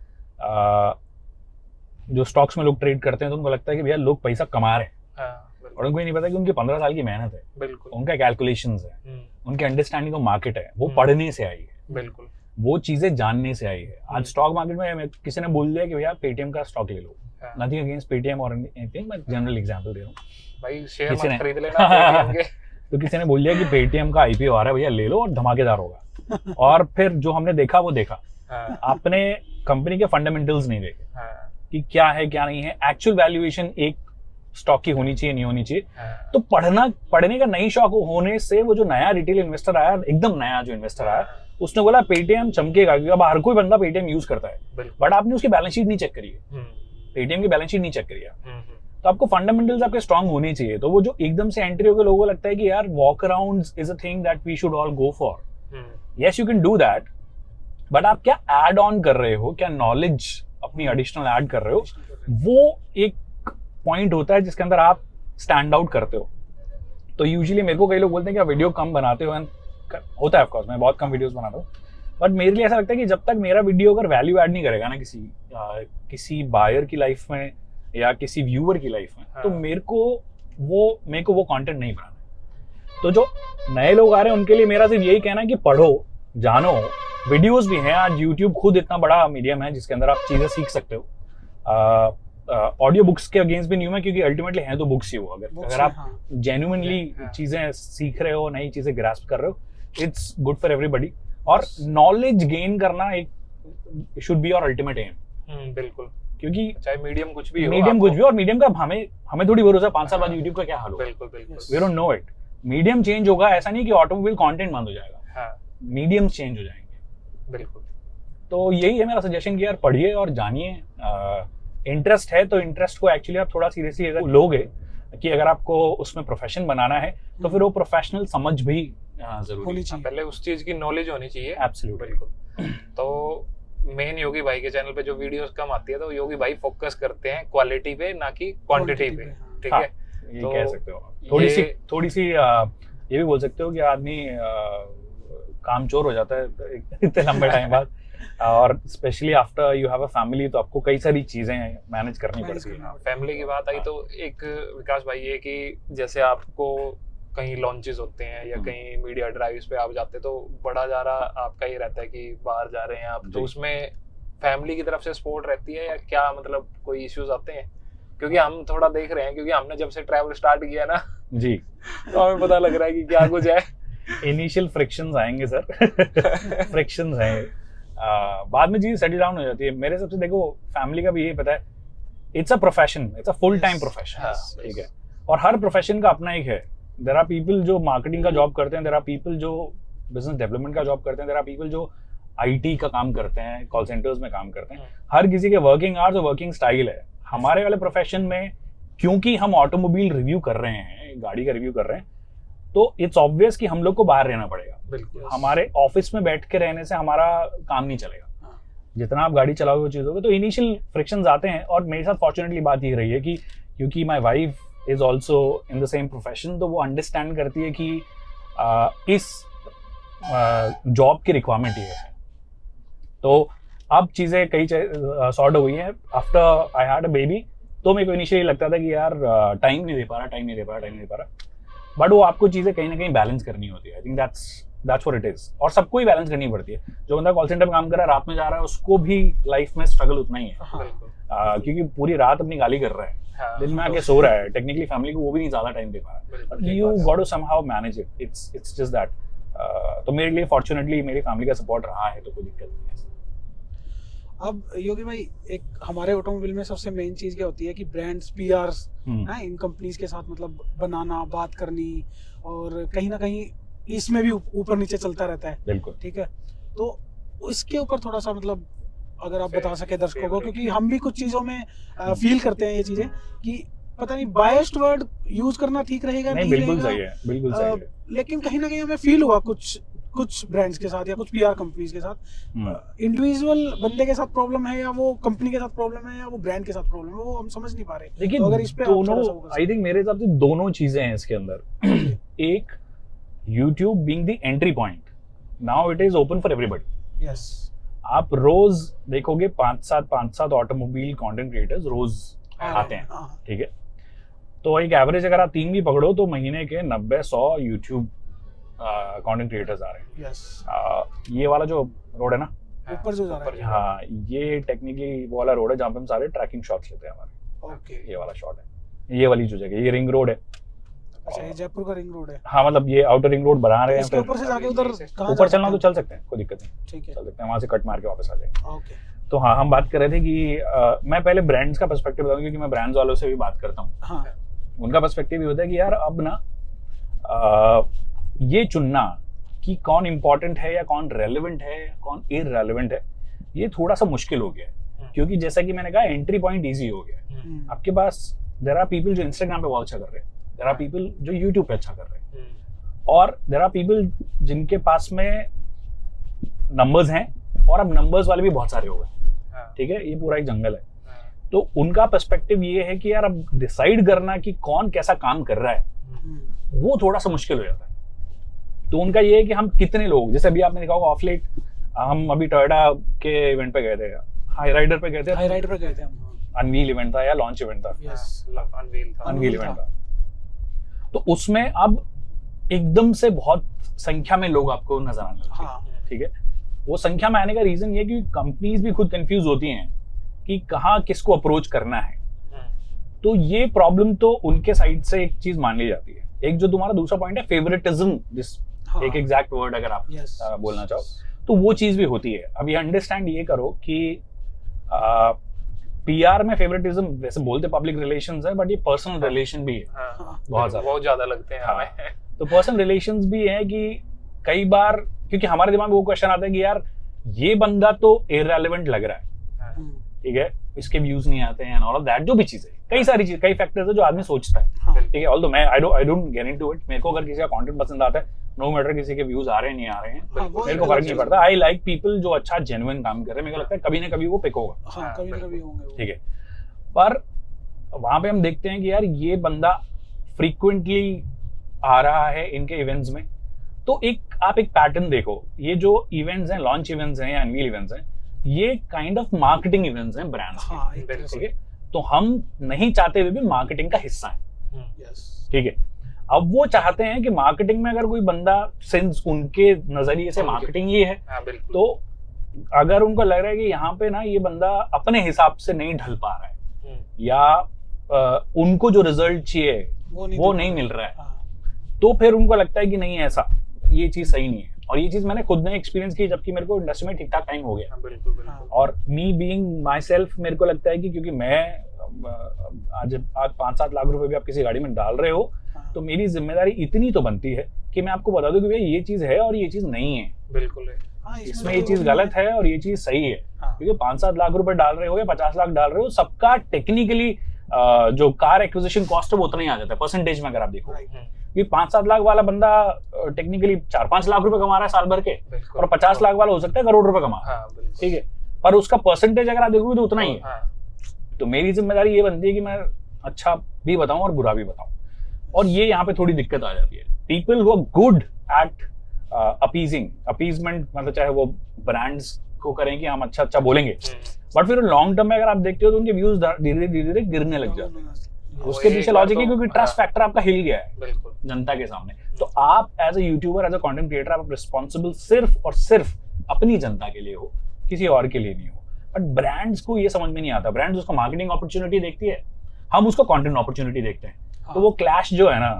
जो स्टॉक्स में लोग ट्रेड करते हैं तो उनको लगता है कि भैया लोग पैसा कमा रहे हैं, और उनको ये नहीं पता कि उनकी 15 साल की मेहनत है, बिल्कुल। उनका कैलकुलेशंस है, उनके अंडरस्टैंडिंग ऑफ मार्केट है, वो हम्म। पढ़ने से आई है, बिल्कुल। वो चीजें जानने से आई है। आज स्टॉक मार्केट में किसी ने बोल दिया कि भैया पेटीएम का स्टॉक ले लो, नथिंग अगेंस्ट पेटीएम और एनीथिंग, मैं जनरल एग्जांपल दे रहा हूँ। भाई शेयर किसी मत ने- खरीद लेना पेटीएम के। तो किसी ने बोल दिया कि पेटीएम का IPO आ रहा है भैया ले लो और धमाकेदार होगा, और फिर जो हमने देखा वो देखा, हाँ, आपने कंपनी के फंडामेंटल्स नहीं देखे हाँ, कि क्या है क्या नहीं है, एक्चुअल वैल्यूएशन एक स्टॉक की होनी चाहिए नहीं होनी चाहिए। हाँ, तो पढ़ने का नई शौक होने से वो जो नया रिटेल इन्वेस्टर आया, एकदम नया जो इन्वेस्टर आया, उसने बोला पेटीएम चमकेगा, क्योंकि अब हर कोई बंदा पेटीएम यूज करता है, बिल्कुल। बट आपने उसकी बैलेंस शीट नहीं चेक करी है, हम्म, पेटीएम की बैलेंस शीट नहीं चेक करी है। हम्म, तो तो आपको फंडामेंटल्स आपके स्ट्रांग होने चाहिए। तो वो जो एकदम से एंट्री होकर लोगों को लगता है कि यार walk arounds is a thing that we should all go for, yes you can do that, but आप क्या ऐड ऑन कर रहे हो, क्या नॉलेज अपनी एडिशनल ऐड कर रहे हो, वो एक पॉइंट होता है जिसके अंदर आप स्टैंड आउट करते हो। तो यूजुअली मेरे को कई लोग बोलते हैं कि आप वीडियो कम बनाते हो, एंड होता है ऑफकोर्स, मैं बहुत कम वीडियोस बनाता हूँ, बट मेरे लिए ऐसा लगता है कि जब तक मेरा वीडियो अगर वैल्यू ऐड नहीं करेगा ना किसी बायर की लाइफ में या किसी व्यूअर की लाइफ में, तो मेरे को वो कंटेंट नहीं बनाना है। तो जो नए लोग आ रहे हैं उनके लिए मेरा सिर्फ यही कहना है कि पढ़ो, जानो, वीडियोस भी हैं। आज यूट्यूब खुद इतना बड़ा मीडियम है जिसके अंदर आप चीजें सीख सकते हो। ऑडियो बुक्स के अगेंस्ट भी नहीं हूं मैं, क्योंकि अल्टीमेटली है तो बुक्स ही हो। अगर आप जेन्युइनली चीजें सीख रहे हो, नई चीजें ग्रास्प कर रहे हो, इट्स गुड फॉर एवरीबडी। और नॉलेज गेन करना एक should be your ultimate aim. बिल्कुल, क्योंकि चाहे मीडियम कुछ भी हो, और मीडियम का हमें थोड़ी भरोसा 5 साल बाद यूट्यूब का क्या हाल होगा। बिल्कुल बिल्कुल, we don't know it. Medium change होगा, ऐसा नहीं कि ऑटोमोबाइल कंटेंट बंद हो जाएगा, मीडियम चेंज हो जाएंगे। बिल्कुल। तो यही है मेरा सजेशन कि यार पढ़िए और जानिए। इंटरेस्ट है तो इंटरेस्ट को एक्चुअली आप थोड़ा सीरियसली अगर लोगे कि अगर आपको उसमें प्रोफेशन बनाना है तो फिर वो प्रोफेशनल समझ भी जरूरी है। पहले उस चीज की नॉलेज होनी चाहिए। एब्सोल्युटली। बिल्कुल। तो मेन योगी भाई के चैनल पे जो वीडियोस कम आती है तो योगी भाई फोकस करते हैं क्वालिटी पे, ना कि क्वांटिटी पे। ठीक है, ये तो कह सकते हो। थोड़ी सी ये भी बोल सकते हो कि आदमी कामचोर हो जाता है इतने लंबे टाइम बाद, और specially after you have a family, तो आपको कई सारी चीजें मैनेज करनी पड़ती है। फैमिली की बात आई तो एक विकास भाई ये कि जैसे आपको कहीं लॉन्चेस होते हैं या कहीं मीडिया ड्राइव्स पे आप जाते हैं तो बड़ा ज़्यादा आपका ये रहता है कि बाहर जा रहे हैं आप, तो उसमें फैमिली की तरफ से सपोर्ट रहती है या क्या, मतलब कोई इश्यूज आते हैं? क्योंकि हम थोड़ा देख रहे हैं, क्योंकि हमने जब से ट्रैवल स्टार्ट किया ना जी, तो हमें पता लग रहा है कि क्या कुछ है। इनिशियल फ्रिक्शंस आएंगे सर, फ्रिक्शंस हैं, बाद में चीज सेटल डाउन हो जाती है। मेरे सबसे देखो फैमिली का भी यही पता है, it's a profession, it's a full time profession. ठीक है, और हर प्रोफेशन का अपना एक है। देयर आर पीपल जो मार्केटिंग का जॉब करते हैं, देयर आर पीपल जो बिजनेस डेवलपमेंट का जॉब करते हैं, देयर आर पीपल जो आईटी का काम करते हैं, कॉल सेंटर्स में काम करते हैं। हर किसी के वर्किंग आवर्स और वर्किंग स्टाइल है। हमारे वाले प्रोफेशन में क्योंकि हम ऑटोमोबाइल रिव्यू कर रहे हैं, गाड़ी का रिव्यू कर रहे हैं, तो इट्स ऑब्वियस कि हम लोग को बाहर रहना पड़ेगा। बिल्कुल, हमारे ऑफिस में बैठ के रहने से हमारा काम नहीं चलेगा। जितना आप गाड़ी चलाओगे वो चीज़ होगी, तो इनिशियल फ्रिक्शंस आते हैं। और मेरे साथ फॉर्चुनेटली बात ये रही है कि क्योंकि my wife is also in the same profession, तो वो अंडरस्टैंड करती है कि इस जॉब की रिक्वायरमेंट ये है। तो अब चीज़ें कई सॉर्ट हो गई हैं। After I had a baby, तो मेरे को इनिशियली लगता था कि यार टाइम नहीं दे पा रहा, बट वो आपको चीज़ें कहीं ना कहीं बैलेंस करनी होती है। I think that's what it is. और सबको ही बैलेंस करनी पड़ती है। जो बंदा कॉल सेंटर में काम कर रहा है, रात में जा रहा है, उसको भी लाइफ में स्ट्रगल उतना ही है। क्योंकि पूरी रात अपनी गाली कर रहा है, दिन में आके सो रहा है, टेक्निकली फैमिली को वो भी नहीं ज्यादा टाइम दे पा रहा है। You got to somehow manage it, it's just that. तो मेरे लिए फॉर्चुनेटली मेरी फैमिली का सपोर्ट रहा है, तो कोई दिक्कत नहीं है। अब योगी भाई, एक हमारे ऑटोमोबाइल में सबसे मेन चीज क्या होती है कि ब्रांड्स, पीआरस है, इन कंपनीज के साथ मतलब बनाना, बात करनी, और कहीं ना कहीं इसमें भी ऊपर नीचे चलता रहता है। बिल्कुल। ठीक है, तो इसके ऊपर थोड़ा सा मतलब अगर आप बता सके दर्शकों को, क्योंकि हम भी कुछ चीजों में फील करते हैं ये चीजें कि पता नहीं बायस्ड वर्ड यूज करना ठीक रहेगा, नहीं बिल्कुल सही है, बिल्कुल सही है। लेकिन कहीं ना कहीं हमें फील हुआ कुछ ब्रांड्स के साथ या कुछ पीआर कंपनीज के साथ, इंडिविजुअल बंदे के साथ प्रॉब्लम है या वो कंपनी के साथ प्रॉब्लम है या वो ब्रांड के साथ प्रॉब्लम है, वो हम समझ नहीं पा रहे। लेकिन तो अगर इस पे दोनों, आई थिंक मेरे हिसाब से दोनों चीजें हैं इसके अंदर। एक, YouTube being the entry point, now it is open for everybody. Yes. आप रोज देखोगे 5-7 ऑटोमोबाइल कंटेंट क्रिएटर्स रोज आते हैं। ठीक है, तो एक एवरेज अगर आप 3 भी पकड़ो तो महीने के 90-100 YouTube कंटेंट क्रिएटर्स आ रहे हैं। yes. ये वाला जो रोड है ना, ऊपर जो जा रहा है, हाँ, ये टेक्निकली वो वाला रोड है जहाँ पे हम सारे ट्रैकिंग शॉट्स लेते हैं हमारे। ओके, ये वाला शॉट है, ये वाली जो जगह, ये रिंग रोड है। अच्छा, ये जयपुर का रिंग रोड है। हाँ, मतलब ये आउटर रिंग रोड बना रहे हैं। इसके ऊपर से जाके उधर ऊपर चलना तो चल सकते हैं, कोई दिक्कत नहीं, ठीक है, चल सकते हैं, वहां से कट मार के वापस आ जाएंगे। ओके। तो हाँ, हम बात कर रहे थे कि मैं पहले ब्रांड्स का पर्सपेक्टिव बताऊं, क्योंकि मैं ब्रांड्स वालों से भी बात करता हूँ। हाँ, उनका पर्सपेक्टिव ये होता है कि यार अब ना ये चुनना कि कौन इम्पोर्टेंट है या कौन रेलेवेंट है, कौन इररेलेवेंट है, ये थोड़ा सा मुश्किल हो गया है। क्योंकि जैसा कि मैंने कहा, एंट्री पॉइंट ईजी हो गया है। आपके पास देयर आर पीपल जो इंस्टाग्राम पे बहुत अच्छा कर रहे हैं, देयर आर पीपल जो यूट्यूब पे अच्छा कर रहे हैं, और देयर आर पीपल जिनके पास में नंबर्स हैं, और अब नंबर्स वाले भी बहुत सारे हो गए, ठीक है, ये पूरा एक जंगल है। तो उनका पर्सपेक्टिव ये है कि यार अब डिसाइड करना कि कौन कैसा काम कर रहा है वो थोड़ा सा मुश्किल हो जाता है। तो उनका ये है कि हम कितने लोग, जैसे अभी आपने देखा होगा ऑफ लेट हम अभी टोयोटा के इवेंट पे गए थे, हाई राइडर पे गए थे, हाई राइडर पे गए थे हम, अनवील इवेंट था या लॉन्च इवेंट था, अनवील इवेंट था। तो उसमें अब एकदम से बहुत संख्या में लोग आपको नजर आने लगे, ठीक है। वो संख्या में आने का रीजन ये कि कंपनीज भी खुद कंफ्यूज होती हैं कि कहाँ किसको अप्रोच करना है। तो ये प्रॉब्लम तो उनके साइड से एक चीज मान ली जाती है। एक जो तुम्हारा दूसरा पॉइंट है फेवरेटिज्म, जिस एक एग्जैक्ट वर्ड अगर आप बोलना चाहो तो वो चीज भी होती है। अब ये अंडरस्टैंड ये करो कि पीआर में फेवरेटिज्म वैसे बोलते पब्लिक रिलेशंस है, बट ये पर्सनल रिलेशन भी है, बहुत ज्यादा लगते हैं हमें। तो पर्सनल रिलेशंस भी है कि कई बार, क्योंकि हमारे दिमाग में वो क्वेश्चन आता है कि यार ये बंदा तो इररिलेवेंट लग रहा है, ठीक है, इसके व्यूज नहीं आते हैं, ऑल ऑफ दैट, जो भी चीजें, कई सारी चीज, कई फैक्टर्स है जो आदमी सोचता है, ठीक है। ऑल्दो मैं I don't get into it, मेरे को अगर किसी का कंटेंट पसंद आता है, नो मैटर किसी के व्यूज आ रहे हैं नहीं आ रहे हैं, मेरे को फर्क नहीं पड़ता। आई लाइक पीपल जो अच्छा जेन्युइन काम कर रहे हैं, मेरे को लगता है कभी ना कभी वो पिक होगा, कभी ना कभी होंगे, ठीक है। पर वहां पे हम देखते हैं कि यार ये बंदा फ्रीक्वेंटली आ रहा है इनके इवेंट्स में, तो आप एक पैटर्न देखो, ये जो इवेंट्स हैं, लॉन्च इवेंट्स हैं या अनवील इवेंट्स हैं, ये काइंड ऑफ मार्केटिंग इवेंट्स हैं ब्रांड्स के, ठीक है। तो हम नहीं चाहते हुए भी मार्केटिंग का हिस्सा है, ठीक है। अब वो चाहते हैं कि मार्केटिंग में अगर कोई बंदा, सिंस उनके नजरिए से मार्केटिंग ही है, तो अगर उनको लग रहा है कि यहाँ पे ना ये बंदा अपने हिसाब से नहीं ढल पा रहा है, या उनको जो रिजल्ट चाहिए वो नहीं मिल रहा है, तो फिर उनको लगता है कि नहीं ऐसा, ये चीज सही नहीं है। और ये चीज मैंने खुद ने एक्सपीरियंस की, जबकि मेरे को इंडस्ट्री में ठीक ठाक टाइम हो गया, और मी बीइंग माई सेल्फ, मेरे को लगता है कि क्योंकि मैं आज 5-7 लाख रुपए भी आप किसी गाड़ी में डाल रहे हो, तो मेरी जिम्मेदारी इतनी तो बनती है कि मैं आपको बता दूं कि भैया ये चीज है और ये चीज नहीं है, बिल्कुल है, इसमें ये चीज गलत है और ये चीज सही है। क्योंकि 5-7 लाख रुपए डाल रहे हो या 50 लाख डाल रहे हो, सबका टेक्निकली जो कार एक्विजिशन कॉस्ट है वो उतना ही आ जाता है परसेंटेज में, अगर आप देखो। ये 5-7 लाख वाला बंदा टेक्निकली 4-5 लाख रुपए कमा रहा है साल भर के, और 50 लाख वाला हो सकता है करोड़ रुपए कमा, ठीक है, पर उसका परसेंटेज अगर आप देखोगे तो उतना ही है। तो मेरी जिम्मेदारी ये बनती है कि मैं अच्छा भी बताऊं और बुरा भी बताऊं, और ये यहाँ पे थोड़ी दिक्कत आ जाती है। People who are good at appeasement, मतलब चाहे वो ब्रांड्स को करें कि हम अच्छा बोलेंगे, बट फिर लॉन्ग टर्म में अगर आप देखते हो तो उनके व्यूज धीरे धीरे गिरने लग जाते हैं। उसके पीछे लॉजिक है क्योंकि ट्रस्ट फैक्टर आपका हिल गया है जनता के सामने। तो आप as a YouTuber, as a content creator, आप रिस्पॉन्सिबल सिर्फ और सिर्फ अपनी जनता के लिए हो, किसी और के लिए नहीं हो। बट ब्रांड्स को ये समझ में नहीं आता, ब्रांड्स उसको मार्केटिंग अपॉर्चुनिटी देखती है, हम उसको कंटेंट अपॉर्चुनिटी देखते हैं। तो वो क्लैश जो है ना,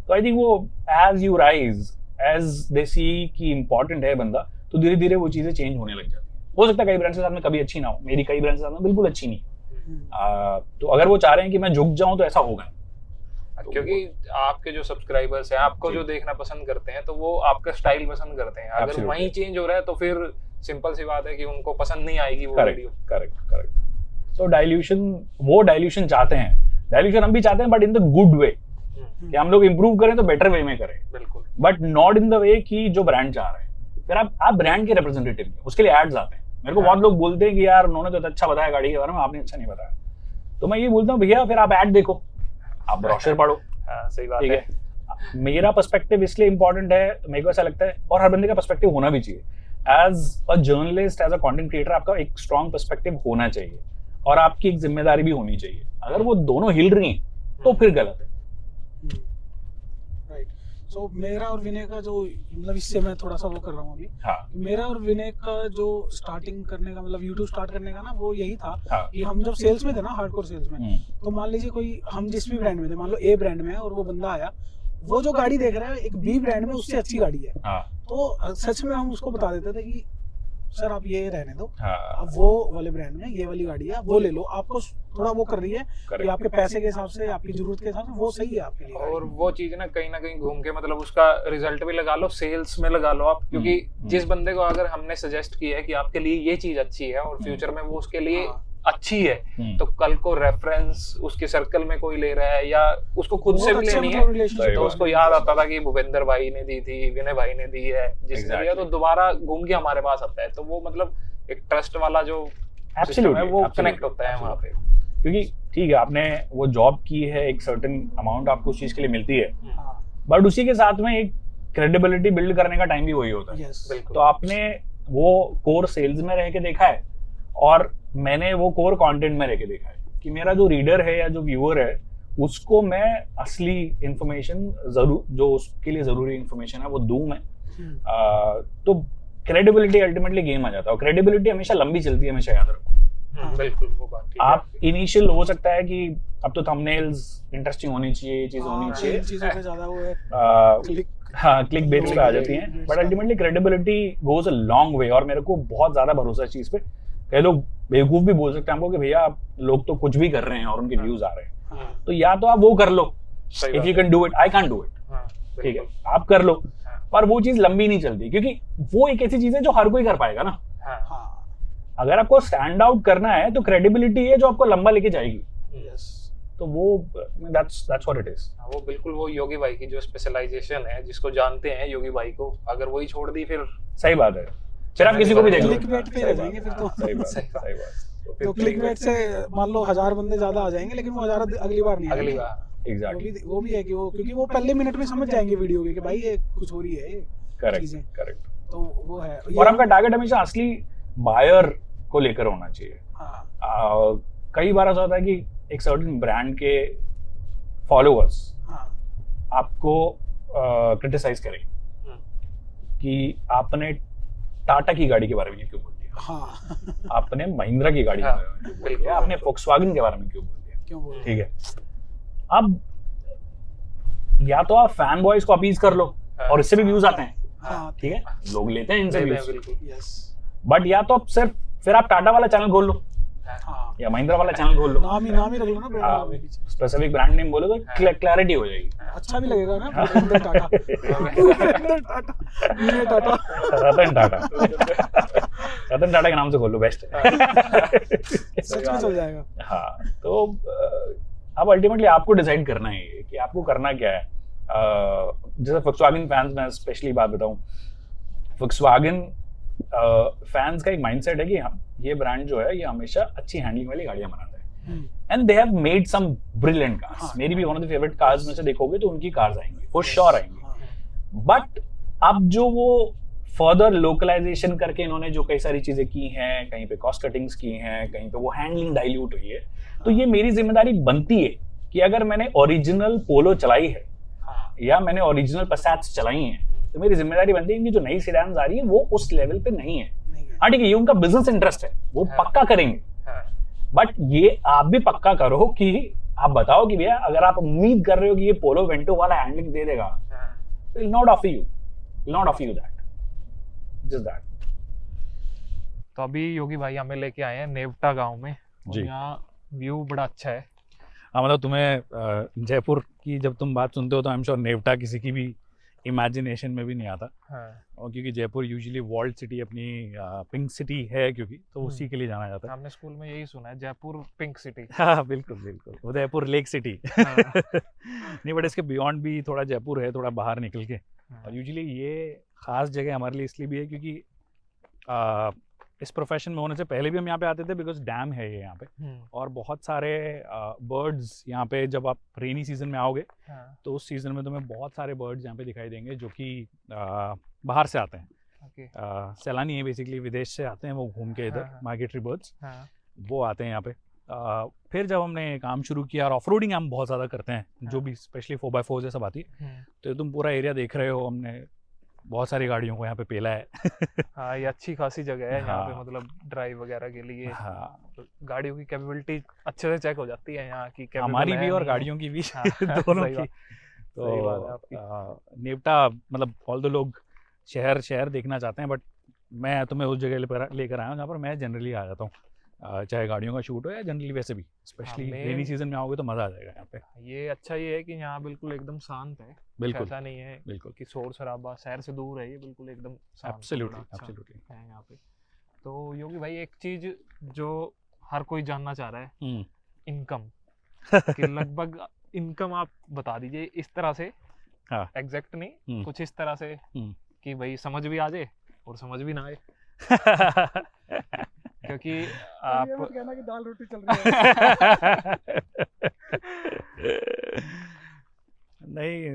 तो आई थिंक वो as you rise, as they see कि इंपॉर्टेंट है बंदा, तो धीरे धीरे वो चीजें चेंज होने लग जाती है। हो सकता है कई ब्रांड्स के साथ में कभी अच्छी ना हो, मेरी कई ब्रांड्स के साथ में बिल्कुल अच्छी नहीं, तो अगर वो चाह रहे हैं कि मैं झुक जाऊं तो ऐसा होगा, क्योंकि आपके जो सब्सक्राइबर्स हैं, आपको जो देखना पसंद करते हैं, तो वो आपका स्टाइल पसंद करते हैं। अगर वहीं चेंज हो रहा है तो फिर सिंपल सी बात है कि उनको पसंद नहीं आएगी वो वीडियो। करेक्ट। सो डाइल्यूशन चाहते हैं, डाइल्यूशन हम भी चाहते हैं, but in the good way, कि हम लोग इंप्रूव करें तो बेटर वे में करें, बिल्कुल, but not in the way कि जो ब्रांड चाह रहे हैं। फिर आप ब्रांड के रिप्रेजेंटेटिव नहीं, उसके लिए एड्स आते हैं। मेरे को बहुत लोग बोलते हैं कि यार उन्होंने तो अच्छा बताया गाड़ी के बारे में, आपने अच्छा नहीं बताया। तो मैं ये बोलता हूँ भैया फिर आप ऐड देखो, आप ब्रोशर पढ़ो, सही बात है। मेरा पर्सपेक्टिव इसलिए इंपॉर्टेंट है, मेरे को ऐसा लगता है, और हर बंदे का पर्सपेक्टिव होना भी चाहिए। As a journalist, as a content creator, आपका एक स्ट्रॉन्ग पर्सपेक्टिव होना चाहिए, और आपकी एक जिम्मेदारी भी होनी चाहिए। अगर वो दोनों हिल रही हैं तो फिर गलत है। तो मेरा और विनय का जो, मतलब इससे मैं थोड़ा सा वो कर रहा हूँ अभी, मेरा और विनय का जो स्टार्टिंग करने का, मतलब यूट्यूब स्टार्ट करने का ना, वो यही था कि हम जब सेल्स में थे ना, हार्डकोर सेल्स में, तो मान लीजिए कोई, हम जिस भी ब्रांड में थे, मान लो ए ब्रांड में है, और वो बंदा आया, वो जो गाड़ी देख रहा है एक बी ब्रांड में उससे अच्छी गाड़ी है, तो सच में हम उसको बता देते थे कि सर आप ये रहने दो, अब वो वाले ब्रांड में ये वाली गाड़ी है, वो ले लो, आपको थोड़ा वो कर रही है कि आपके पैसे के हिसाब से, आपकी जरूरत के हिसाब से वो सही है आपके लिए। और वो चीज ना कहीं घूम के, मतलब उसका रिजल्ट भी लगा लो, सेल्स में लगा लो आप, क्योंकि जिस बंदे को अगर हमने सजेस्ट किया है कि आपके लिए ये चीज अच्छी है और फ्यूचर में वो उसके लिए अच्छी है तो कल को रेफरेंस उसके सर्कल में कोई ले रहा है या उसको खुद से भी लेनी है relationship तो है। उसको याद आता था कि भूपेंद्र भाई ने दी थी, विनय भाई ने दी है, जिसने दिया तो दोबारा घूम के हमारे पास आता है। तो वो मतलब एक ट्रस्ट वाला जो सिस्टम है वो कनेक्ट होता है वहाँ पे। क्योंकि ठीक है आपने वो जॉब की है, एक सर्टेन अमाउंट आपको उस चीज के लिए मिलती है, हाँ, बट उसी के साथ में एक क्रेडिबिलिटी बिल्ड करने का टाइम भी वही होता है। yes, बिल्कुल। तो आपने वो कोर सेल्स में रह के देखा है और मैंने वो कोर कंटेंट में रह के देखा है कि मेरा जो रीडर है या जो व्यूअर है उसको मैं असली इंफॉर्मेशन जरूर, जो उसके लिए जरूरी इंफॉर्मेशन है वो दूं मैं। तो क्रेडिबिलिटी अल्टीमेटली गेम आ जाता है और क्रेडिबिलिटी हमेशा लंबी चलती है, हमेशा याद रखो। बिल्कुल वो बात ठीक है आप आपकी। इनिशियल हो सकता है कि अब तो थंबनेल्स इंटरेस्टिंग होनी चाहिए, ये चीज होनी चाहिए, चीजों पे ज्यादा वो है, click, हाँ क्लिक बेट्स पे आ जाती हैं, Clickbaits but ultimately credibility goes a long way. और मेरे को बहुत ज्यादा भरोसा है इस चीज पे। कई लोग बेवकूफ भी बोल सकते हैं हमको कि भैया आप लोग तो कुछ भी कर रहे हैं और उनके व्यूज आ रहे हैं, तो या तो आप वो कर लो, सही if you can do it, I can do it, हाँ, ठीक है बिल्कुल। आप कर लो, हाँ। पर वो चीज लंबी नहीं चलती क्योंकि वो एक ऐसी चीज है जो हर कोई कर पाएगा ना। हाँ, हाँ, अगर आपको स्टैंड आउट करना है तो क्रेडिबिलिटी है जो आपको लंबा लेके जाएगी। yes, तो वो दैट्स व्हाट इट इज। वो बिल्कुल वो योगी भाई की जो स्पेशलाइजेशन है, जिसको जानते हैं योगी भाई को, अगर वही छोड़ दी फिर सही बात है, फिर आप किसी को भी देख लो। Clickbait पे रह जाएंगे फिर तो। सही बात, सही बात। सही बात। तो क्लिकबेट से मान लो 1000 बंदे ज्यादा आ जाएंगे लेकिन वो 1000 अगली बार नहीं अगली आएंगे। बार एग्जैक्टली, वो भी है कि वो, क्योंकि वो पहले मिनट में समझ जाएंगे वीडियो के कि भाई ये कुछ हो रही है ये करेक्ट चीजें। करेक्ट। तो वो है और आपका टारगेट हमेशा असली बायर को लेकर होना चाहिए। हाँ, कई बार ऐसा होता है कि एक सर्टेन ब्रांड के फॉलोअर्स हाँ, आपको क्रिटिसाइज करें हम्म, कि आपने टाटा की गाड़ी के बारे में क्यों बोल दिया, हाँ, आपने महिंद्रा की गाड़ी के हाँ, बारे में क्यों बोल बिल्कुल। दिया, आपने फोक्सवागन के बारे में क्यों बोल दिया। क्यों बोल रहे ठीक है, अब या तो आप फैन बॉयज को अपीज कर लो और इससे भी व्यूज आते हैं, हाँ, ठीक है, लोग लेते हैं इनसे ले लें, व्यूज, बिल्कुल। यस, बट या तो आप सिर्फ फिर आप टाटा वाला चैनल खोल लो हाँ, या महिंद्रा वाला चैनल खोल लो, नाम ही रख लो ना brand हाँ, के पीछे। स्पेसिफिक ब्रांड नेम बोलो तो क्लैरिटी हो जाएगी। अच्छा भी लगेगा ना भूपेंद्र टाटा, भूपेंद्र टाटा, विनय टाटा। रतन टाटा, रतन टाटा के नाम से खोल लो, बेस्ट है। सच में चल जाएगा। हाँ, तो अब अल्टीमेटली आपको डिसाइड करना है कि आपको करना क्या है। जैसे फोक्सवागन फैंस, मैं स्पेशली बात बताऊं, फोक्सवागन फैंस का एक माइंडसेट है कि ये ब्रांड जो है ये हमेशा अच्छी हैंडलिंग वाली गाड़ियां बनाता है and they have made some brilliant cars. हाँ। मेरी भी one of the favourite cars में से देखोगे तो उनकी कार्स आएंगी, फॉर श्योर आएंगी। हाँ, बट अब जो वो फर्दर लोकलाइजेशन करके इन्होंने जो कई सारी चीजें की हैं, कहीं पे कॉस्ट कटिंग्स की हैं, कहीं पे वो हैंडलिंग डाइल्यूट हुई है, तो ये मेरी जिम्मेदारी बनती है कि अगर मैंने ओरिजिनल पोलो चलाई है हाँ, या मैंने ओरिजिनल पसाट्स चलाई हैं, तो मेरी जिम्मेदारी बनती है कि जो नई सेडान्स आ रही है वो उस लेवल पे नहीं है। नहीं है। हाँ ठीक है, ये उनका बिजनेस इंटरेस्ट है, वो हाँ। पक्का करेंगे, हाँ, बट ये आप भी पक्का करो कि आप बताओ कि भैया अगर आप उम्मीद कर रहे हो कि ये पोलो वेंटो वाला हैंडलिंग दे देगा, हाँ। will not offer you that, just that। तो अभी योगी भाई हमें लेके आए हैं नेवटा गांव में। और जी। यहाँ व्यू बड़ा अच्छा है। हाँ मतलब तुम्हें जयपुर की जब तुम बात सुनते हो तो आई एम श्योर नेवटा किसी की भी इमेजिनेशन में भी नहीं आता, हाँ, और क्योंकि जयपुर यूजुअली वॉल्ड सिटी, अपनी पिंक सिटी है क्योंकि, तो उसी के लिए जाना जाता है। हमने स्कूल में यही सुना है, जयपुर पिंक सिटी। हाँ बिल्कुल बिल्कुल, उदयपुर लेक सिटी। हाँ। नहीं बट इसके बियॉन्ड भी थोड़ा जयपुर है, थोड़ा बाहर निकल के। हाँ। और यूजुअली ये खास जगह हमारे लिए इसलिए भी है क्योंकि इस प्रोफेशन में होने से पहले भी हम यहाँ पे आते थे, बिकॉज डैम है ये यहाँ पे, और बहुत सारे बर्ड्स यहाँ पे, जब आप रेनी सीजन में आओगे हाँ, तो उस सीजन में तुम्हें बहुत सारे बर्ड्स यहाँ पे दिखाई देंगे जो कि बाहर से आते हैं, ओके। सैलानी है बेसिकली, विदेश से आते हैं वो घूम के इधर, हाँ, हाँ। माइग्रेटरी बर्ड्स हाँ, वो आते हैं यहाँ पे। फिर जब हमने काम शुरू किया, और ऑफ रोडिंग हम बहुत ज़्यादा करते हैं, जो हाँ। भी स्पेशली 4x4 सब आती है, तो तुम पूरा एरिया देख रहे हो, हमने बहुत सारी गाड़ियों को यहाँ पे पेला है। हाँ, ये अच्छी खासी जगह है यहाँ पे, हाँ। मतलब ड्राइव वगैरह के लिए। हाँ, गाड़ियों की कैपेबिलिटी अच्छे से चेक हो जाती है यहाँ की, capable हमारी है भी और नहीं है। गाड़ियों की भी, हाँ, दोनों सही की। बात। सही बात है आपकी। तो नेवटा मतलब ऑल द लोग शहर देखना चाहते हैं, बट मैं तुम्हें उस जगह लेकर आया हूँ जहाँ पर मैं जनरली आ जाता हूँ, चाहे गाड़ियों का शूट हो या जनरली वैसे भी, स्पेशली हमें- रेनी सीजन में आओगे तो मज़ा आ जाएगा यहाँ पे। ये अच्छा ये है कि यहाँ बिल्कुल एकदम शांत है। बिल्कुल ऐसा नहीं है बिल्कुल, कि शोर शराबा, शहर से दूर है, ये बिल्कुल एकदम शांत, एब्सोल्युटली बड़ा अच्छा एब्सोल्युटली। है यहाँ पे। तो योगी भाई एक चीज जो हर कोई जानना चाह रहा है हम्म, इनकम कि लगभग इनकम आप बता दीजिए इस तरह से, हाँ। एग्जैक्ट नहीं, हम्म। कुछ इस तरह से हम्म। कि भाई समझ भी आ जाए और समझ भी ना आए, क्योंकि अब ये आप मत कहना कि दाल रोटी चल रही है। नहीं,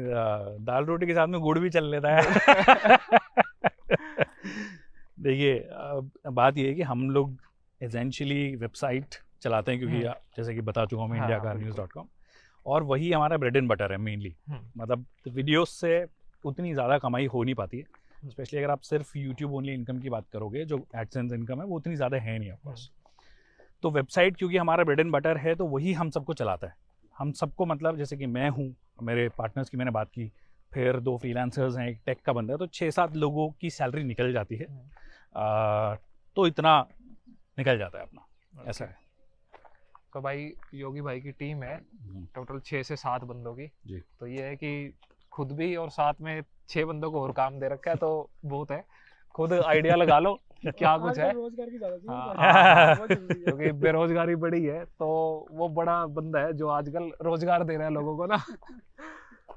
दाल रोटी के साथ में गुड़ भी चल लेता है। देखिए, बात ये है कि हम लोग एसेंशियली वेबसाइट चलाते हैं, क्योंकि जैसे कि बता चुका हूँ मैं, हाँ, indiacarnews.com, और वही हमारा ब्रेड एंड बटर है मेनली। मतलब वीडियोस से उतनी ज़्यादा कमाई हो नहीं पाती है, स्पेशली अगर आप सिर्फ यूट्यूब ओनली इनकम की बात करोगे, जो एडसेंस इनकम है वो उतनी ज़्यादा है नहीं आपके पास। तो वेबसाइट क्योंकि हमारा ब्रेड एंड बटर है, तो वही हम सबको चलाता है। हम सबको, मतलब जैसे कि मैं हूँ, मेरे पार्टनर्स की मैंने बात की, फिर 2 फ्रीलांसर्स हैं, एक टेक का बंदा है, तो 6-7 लोगों की सैलरी निकल जाती है। तो इतना निकल जाता है अपना, ऐसा है। तो भाई योगी भाई की टीम है टोटल 6 से 7 बंदों की जी। तो ये है कि खुद भी और साथ में 6 बंदों को और काम दे रखा है, तो बहुत है। खुद आइडिया लगा लो कि क्या कुछ है। रोजगार की ज्यादा हाँ, चाहिए, हाँ, क्योंकि बेरोजगारी बड़ी है, तो वो बड़ा बंदा है जो आजकल रोजगार दे रहा है लोगों को ना।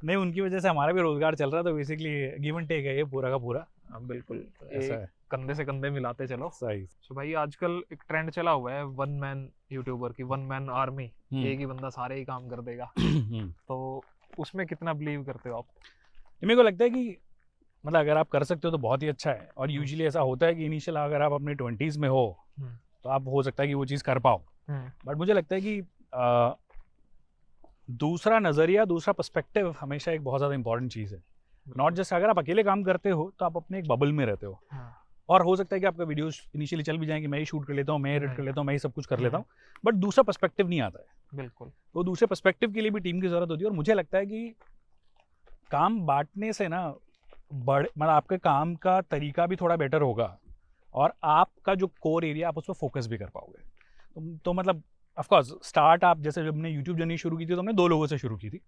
नहीं, उनकी वजह से हमारा भी रोजगार चल रहा है, तो बेसिकली गिव एंड टेक है ये पूरा का पूरा। बिल्कुल, ऐसा है, कंधे से कंधे मिलाते चलो। सही। तो भाई आजकल एक ट्रेंड चला हुआ है वन मैन यूट्यूबर की, वन मैन आर्मी, एक ही बंदा सारे ही काम कर देगा। तो उसमें कितना बिलीव करते हो आप? मेरे को लगता है कि मतलब अगर आप कर सकते हो तो बहुत ही अच्छा है, और यूजुअली ऐसा होता है कि इनिशियल अगर आप अपने 20s में हो तो आप हो सकता है कि वो चीज़ कर पाओ, बट मुझे लगता है कि दूसरा नज़रिया, दूसरा पर्सपेक्टिव हमेशा एक बहुत ज़्यादा इंपॉर्टेंट चीज़ है। नॉट जस्ट अगर आप अकेले काम करते हो तो आप अपने एक बबल में रहते हो, और हो सकता है कि आपका वीडियोस इनिशियली चल भी जाए कि मैं ही शूट कर लेता हूँ, मैं ही एडिट कर लेता हूँ, मैं ही सब कुछ कर लेता हूँ, बट दूसरा पर्सपेक्टिव नहीं आता है। बिल्कुल, तो दूसरे पर्सपेक्टिव के लिए भी टीम की ज़रूरत होती है, और मुझे लगता है कि काम बांटने से ना मतलब आपके काम का तरीका भी थोड़ा बेटर होगा, और आपका जो कोर एरिया आप उस पर फोकस भी कर पाओगे। तो मतलब ऑफकोर्स स्टार्ट आप जैसे जब हमने यूट्यूब जर्नी शुरू की थी तो हमने 2 लोगों से शुरू की थी,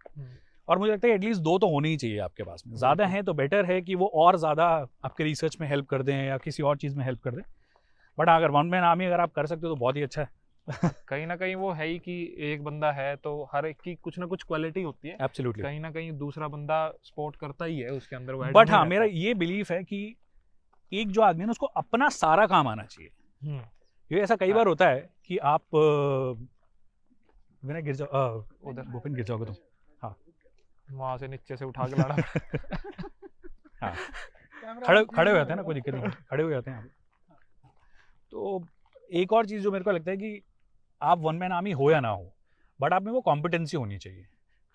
और मुझे लगता है एटलीस्ट 2 तो होने ही चाहिए आपके पास में। ज़्यादा हैं तो बेटर है कि वो और ज़्यादा आपके रिसर्च में हेल्प कर दें या किसी और चीज़ में हेल्प कर दें, बट अगर वन मैन आर्मी अगर आप कर सकते हो तो बहुत ही अच्छा है। कहीं ना कहीं वो है ही कि एक बंदा है तो हर एक की कुछ ना कुछ क्वालिटी होती है, एब्सोल्युटली, कहीं ना कहीं दूसरा बंदा सपोर्ट करता ही है उसके अंदर वो। बट हाँ, मेरा ये बिलीफ है कि एक जो आदमी है ना उसको अपना सारा काम आना चाहिए। ये ऐसा कई बार होता है कि आप गिर जाओ, उधर भूपिन गिर जाओगे तुम, हाँ वहां से नीचे से उठा के लाना। हाँ, खड़े हो जाते हैं ना, कोई दिक्कत नहीं, खड़े हो जाते हैं आप। तो एक और चीज़ जो मेरे को लगता है कि आप वन मैन आर्मी हो या ना हो, बट आप में वो कॉम्पिटेंसी होनी चाहिए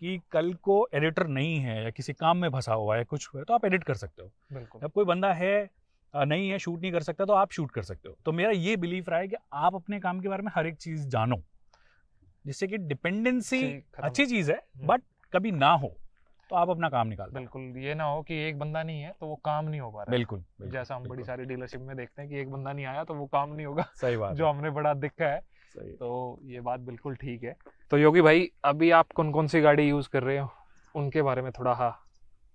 कि कल को एडिटर नहीं है या किसी काम में फंसा हुआ है, कुछ हुआ है, तो आप एडिट कर सकते हो। बिल्कुल, अब कोई बंदा है नहीं है, शूट नहीं कर सकता, तो आप शूट कर सकते हो। तो मेरा ये बिलीफ रहा है कि आप अपने काम के बारे में हर एक चीज़ जानो, जिससे कि डिपेंडेंसी अच्छी चीज़ है, बट कभी ना हो तो आप अपना काम निकाल। बिल्कुल, ये ना हो कि एक बंदा नहीं है तो वो काम नहीं हो पा रहा। बिल्कुल, जैसा हम बड़ी सारी डीलरशिप में देखते हैं कि एक बंदा नहीं आया तो वो काम नहीं होगा। सही बात, जो हमने बड़ा देखा है। सही। तो ये बात बिल्कुल ठीक है। तो योगी भाई अभी आप कौन कौन सी गाड़ी यूज कर रहे हो, उनके बारे में थोड़ा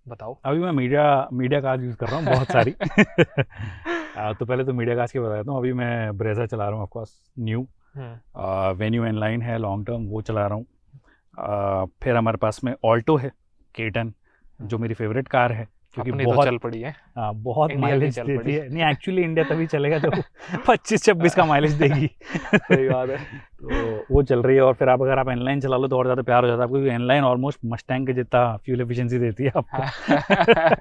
बताओ। अभी मैं मीडिया कार्स यूज़ कर रहा हूँ बहुत सारी। तो पहले तो मीडिया कार्स की बता देता हूँ। अभी मैं ब्रेजा चला रहा हूँ, of course new Venue N Line है लॉन्ग टर्म, वो चला रहा हूँ। फिर हमारे पास में ऑल्टो है K10, जो मेरी फेवरेट कार है, क्योंकि बहुत तो चल पड़ी है। बहुत माइलेज देती है। नहीं, एक्चुअली इंडिया तभी चलेगा जब 25-26 का माइलेज देगी। सही बात है। तो वो चल रही है। और फिर आप अगर आप एनलाइन चला लो तो और ज़्यादा प्यार हो जाता है आपको, क्योंकि एनलाइन ऑलमोस्ट मस्टैंग के जितना फ्यूल एफिशिएंसी देती है आपको।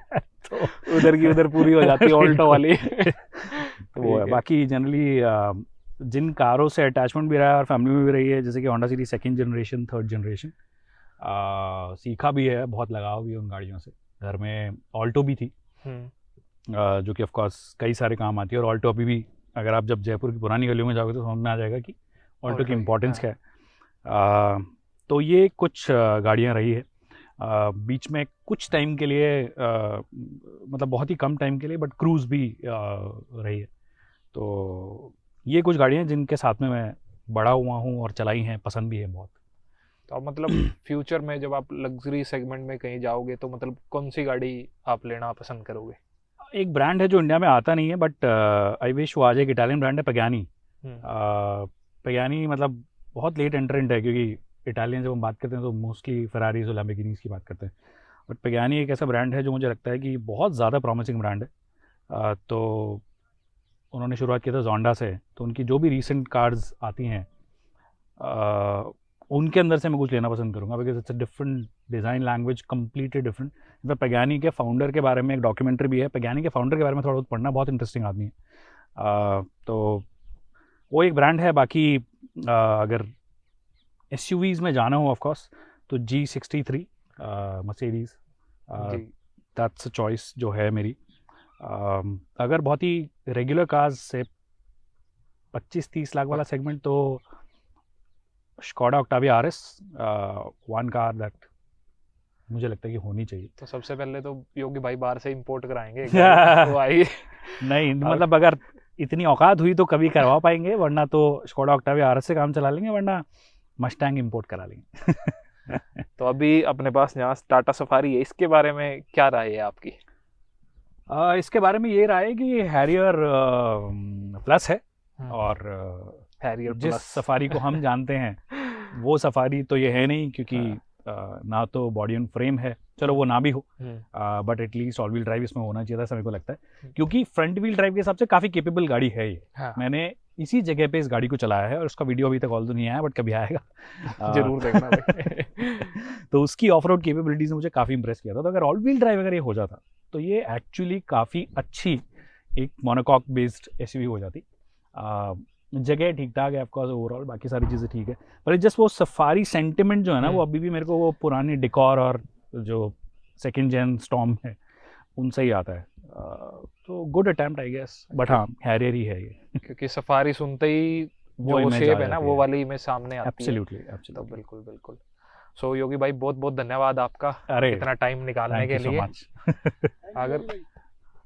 तो उधर की उधर पूरी हो जाती है ऑल्टो वाली। तो वो है। बाकी जनरली जिन कारों से अटैचमेंट भी रहा है और फैमिली में भी रही है, जैसे कि Honda city 2nd generation 3rd generation, सीखा भी है, बहुत लगाव भी है उन गाड़ियों से। घर में ऑल्टो भी थी, जो कि ऑफ कोर्स कई सारे काम आती है। और ऑल्टो अभी भी अगर आप जब जयपुर की पुरानी गलियों में जाओगे तो समझ में आ जाएगा कि ऑल्टो की इम्पोर्टेंस क्या है। तो ये कुछ गाड़ियाँ रही है बीच में कुछ टाइम के लिए, मतलब बहुत ही कम टाइम के लिए, बट क्रूज़ भी रही है। तो ये कुछ गाड़ियाँ जिनके साथ में मैं बड़ा हुआ हूँ और चलाई हैं, पसंद भी है बहुत। तो अब मतलब फ्यूचर में जब आप लग्जरी सेगमेंट में कहीं जाओगे तो मतलब कौन सी गाड़ी आप लेना पसंद करोगे? एक ब्रांड है जो इंडिया में आता नहीं है, बट आई विश वो आ जाए, इटालियन ब्रांड है, पगानी। पगानी मतलब बहुत लेट एंट्रेंट है, क्योंकि इटालियन जब हम बात करते हैं तो मोस्टली फरारीज और लैम्बोर्गिनीज की बात करते हैं, बट पगानी एक ऐसा ब्रांड है जो मुझे लगता है कि बहुत ज़्यादा प्रॉमिसिंग ब्रांड है। तो उन्होंने शुरुआत किया था जोंडा से, तो उनकी जो भी रीसेंट कार्स आती हैं उनके अंदर से मैं कुछ लेना पसंद करूँगा, because it's a different design language, completely different. In fact Pagani के फाउंडर के बारे में एक डॉक्यूमेंट्री भी है, पगानी के फाउंडर के बारे में थोड़ा बहुत पढ़ना, बहुत इंटरेस्टिंग आदमी है। तो वो एक ब्रांड है। बाकी अगर SUVs में जाना हो ऑफकोर्स तो G63 Mercedes, that's a choice जो है मेरी। अगर बहुत ही रेगुलर कार्स से 25-30 लाख वाला सेगमेंट तो Skoda Octavia RS, one car that मुझे लगता है कि होनी चाहिए। तो सबसे पहले तो योगी भाई बाहर से इंपोर्ट कराएंगे तो आई नहीं मतलब अगर इतनी औकात हुई तो कभी करवा पाएंगे, वरना तो स्कोडा ऑक्टाविया RS से काम चला लेंगे, वरना मस्टैंग इंपोर्ट करा लेंगे। तो अभी अपने पास यहाँ टाटा सफारी है, इसके बारे में क्या राय है आपकी? इसके बारे में ये राय है कि हैरियर प्लस है, और हैरियर जिस प्लस सफारी को हम जानते हैं वो सफारी तो ये है नहीं, क्योंकि ना तो बॉडी ऑन फ्रेम है, चलो वो ना भी हो, but at least all wheel drive इसमें होना चाहिए था, ऐसा मेरे को लगता है, क्योंकि फ्रंट व्हील ड्राइव के हिसाब से काफ़ी केपेबल गाड़ी है ये। मैंने इसी जगह पे इस गाड़ी को चलाया है और उसका वीडियो अभी तक ऑल तो नहीं आया, बट कभी आएगा जरूर देखना भाई। तो उसकी ऑफ रोड केपेबिलिटीज ने मुझे काफ़ी इंप्रेस किया था। तो अगर ऑल व्हील ड्राइव अगर ये हो जाता तो ये एक्चुअली काफ़ी अच्छी एक मोनोकॉक बेस्ड SUV हो जाती। जगह ठीक ठाक है ऑफकोर्स ओवरऑल, बाकी सारी चीज़ें ठीक है, पर जस्ट वो सफारी सेंटिमेंट जो है ना वो अभी भी मेरे को वो पुराने डिकॉर और जो सेकंड जेन स्टॉर्म है उनसे ही आता है। तो good attempt I guess, but हाँ हैरियर ही है ये, क्योंकि सफारी सुनते ही वो जो image शेप आ है ना जाती वो है। वाली इमेज सामने आती है। एब्सोल्युटली तो एब्सोल्युटली। बिल्कुल बिल्कुल। सो योगी भाई बहुत बहुत धन्यवाद आपका अरे इतना टाइम निकालने थैंक के यू सो लिए। मच। अगर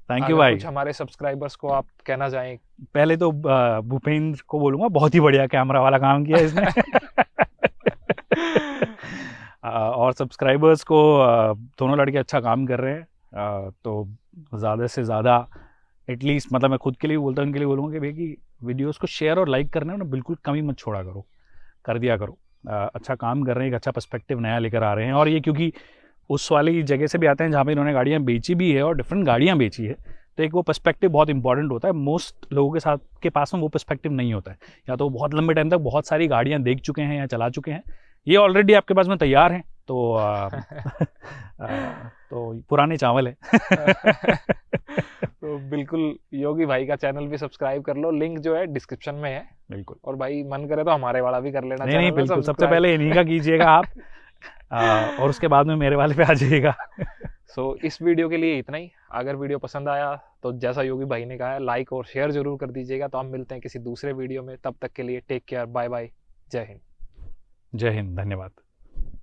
थैंक यू भाई। कुछ हमारे सब्सक्राइबर्स को आप कहना चाहें। पहले तो भूपेंद्र को बोलूँगा, बहुत ही बढ़िया कैमरा वाला काम किया इसने। और सब्सक्राइबर्स को दोनों लड़के अच्छा काम कर रहे हैं, तो ज़्यादा से ज़्यादा एटलीस्ट मतलब मैं खुद के लिए बोलता हूँ, उनके लिए बोलूँगा कि भाई कि वीडियोस को शेयर और लाइक करना है ना बिल्कुल कमी मत छोड़ा करो, कर दिया करो। अच्छा काम कर रहे हैं, एक अच्छा पर्सपेक्टिव नया लेकर आ रहे हैं, और ये क्योंकि उस वाली जगह से भी आते हैं जहाँ पे इन्होंने गाड़ियाँ बेची भी है और डिफरेंट गाड़ियाँ बेची है, तो एक वो पर्सपेक्टिव बहुत इंपॉर्टेंट होता है। मोस्ट लोगों के साथ के पास में वो पर्सपेक्टिव नहीं होता है, या तो बहुत लंबे टाइम तक बहुत सारी गाड़ियाँ देख चुके हैं या चला चुके हैं, ये ऑलरेडी आपके पास में तैयार हैं, तो तो पुराने चावल है। तो बिल्कुल योगी भाई का चैनल भी सब्सक्राइब कर लो, लिंक जो है डिस्क्रिप्शन में है। बिल्कुल। और भाई मन करे तो हमारे वाला भी कर लेना। नहीं बिल्कुल, सबसे पहले इन्हीं का कीजिएगा आप, और उसके बाद में मेरे वाले पे आ जाइएगा। सो इस वीडियो के लिए इतना ही। अगर वीडियो पसंद आया तो जैसा योगी भाई ने कहा है लाइक और शेयर जरूर कर दीजिएगा। तो हम मिलते हैं किसी दूसरे वीडियो में, तब तक के लिए टेक केयर, बाय बाय, जय हिंद। जय हिंद, धन्यवाद।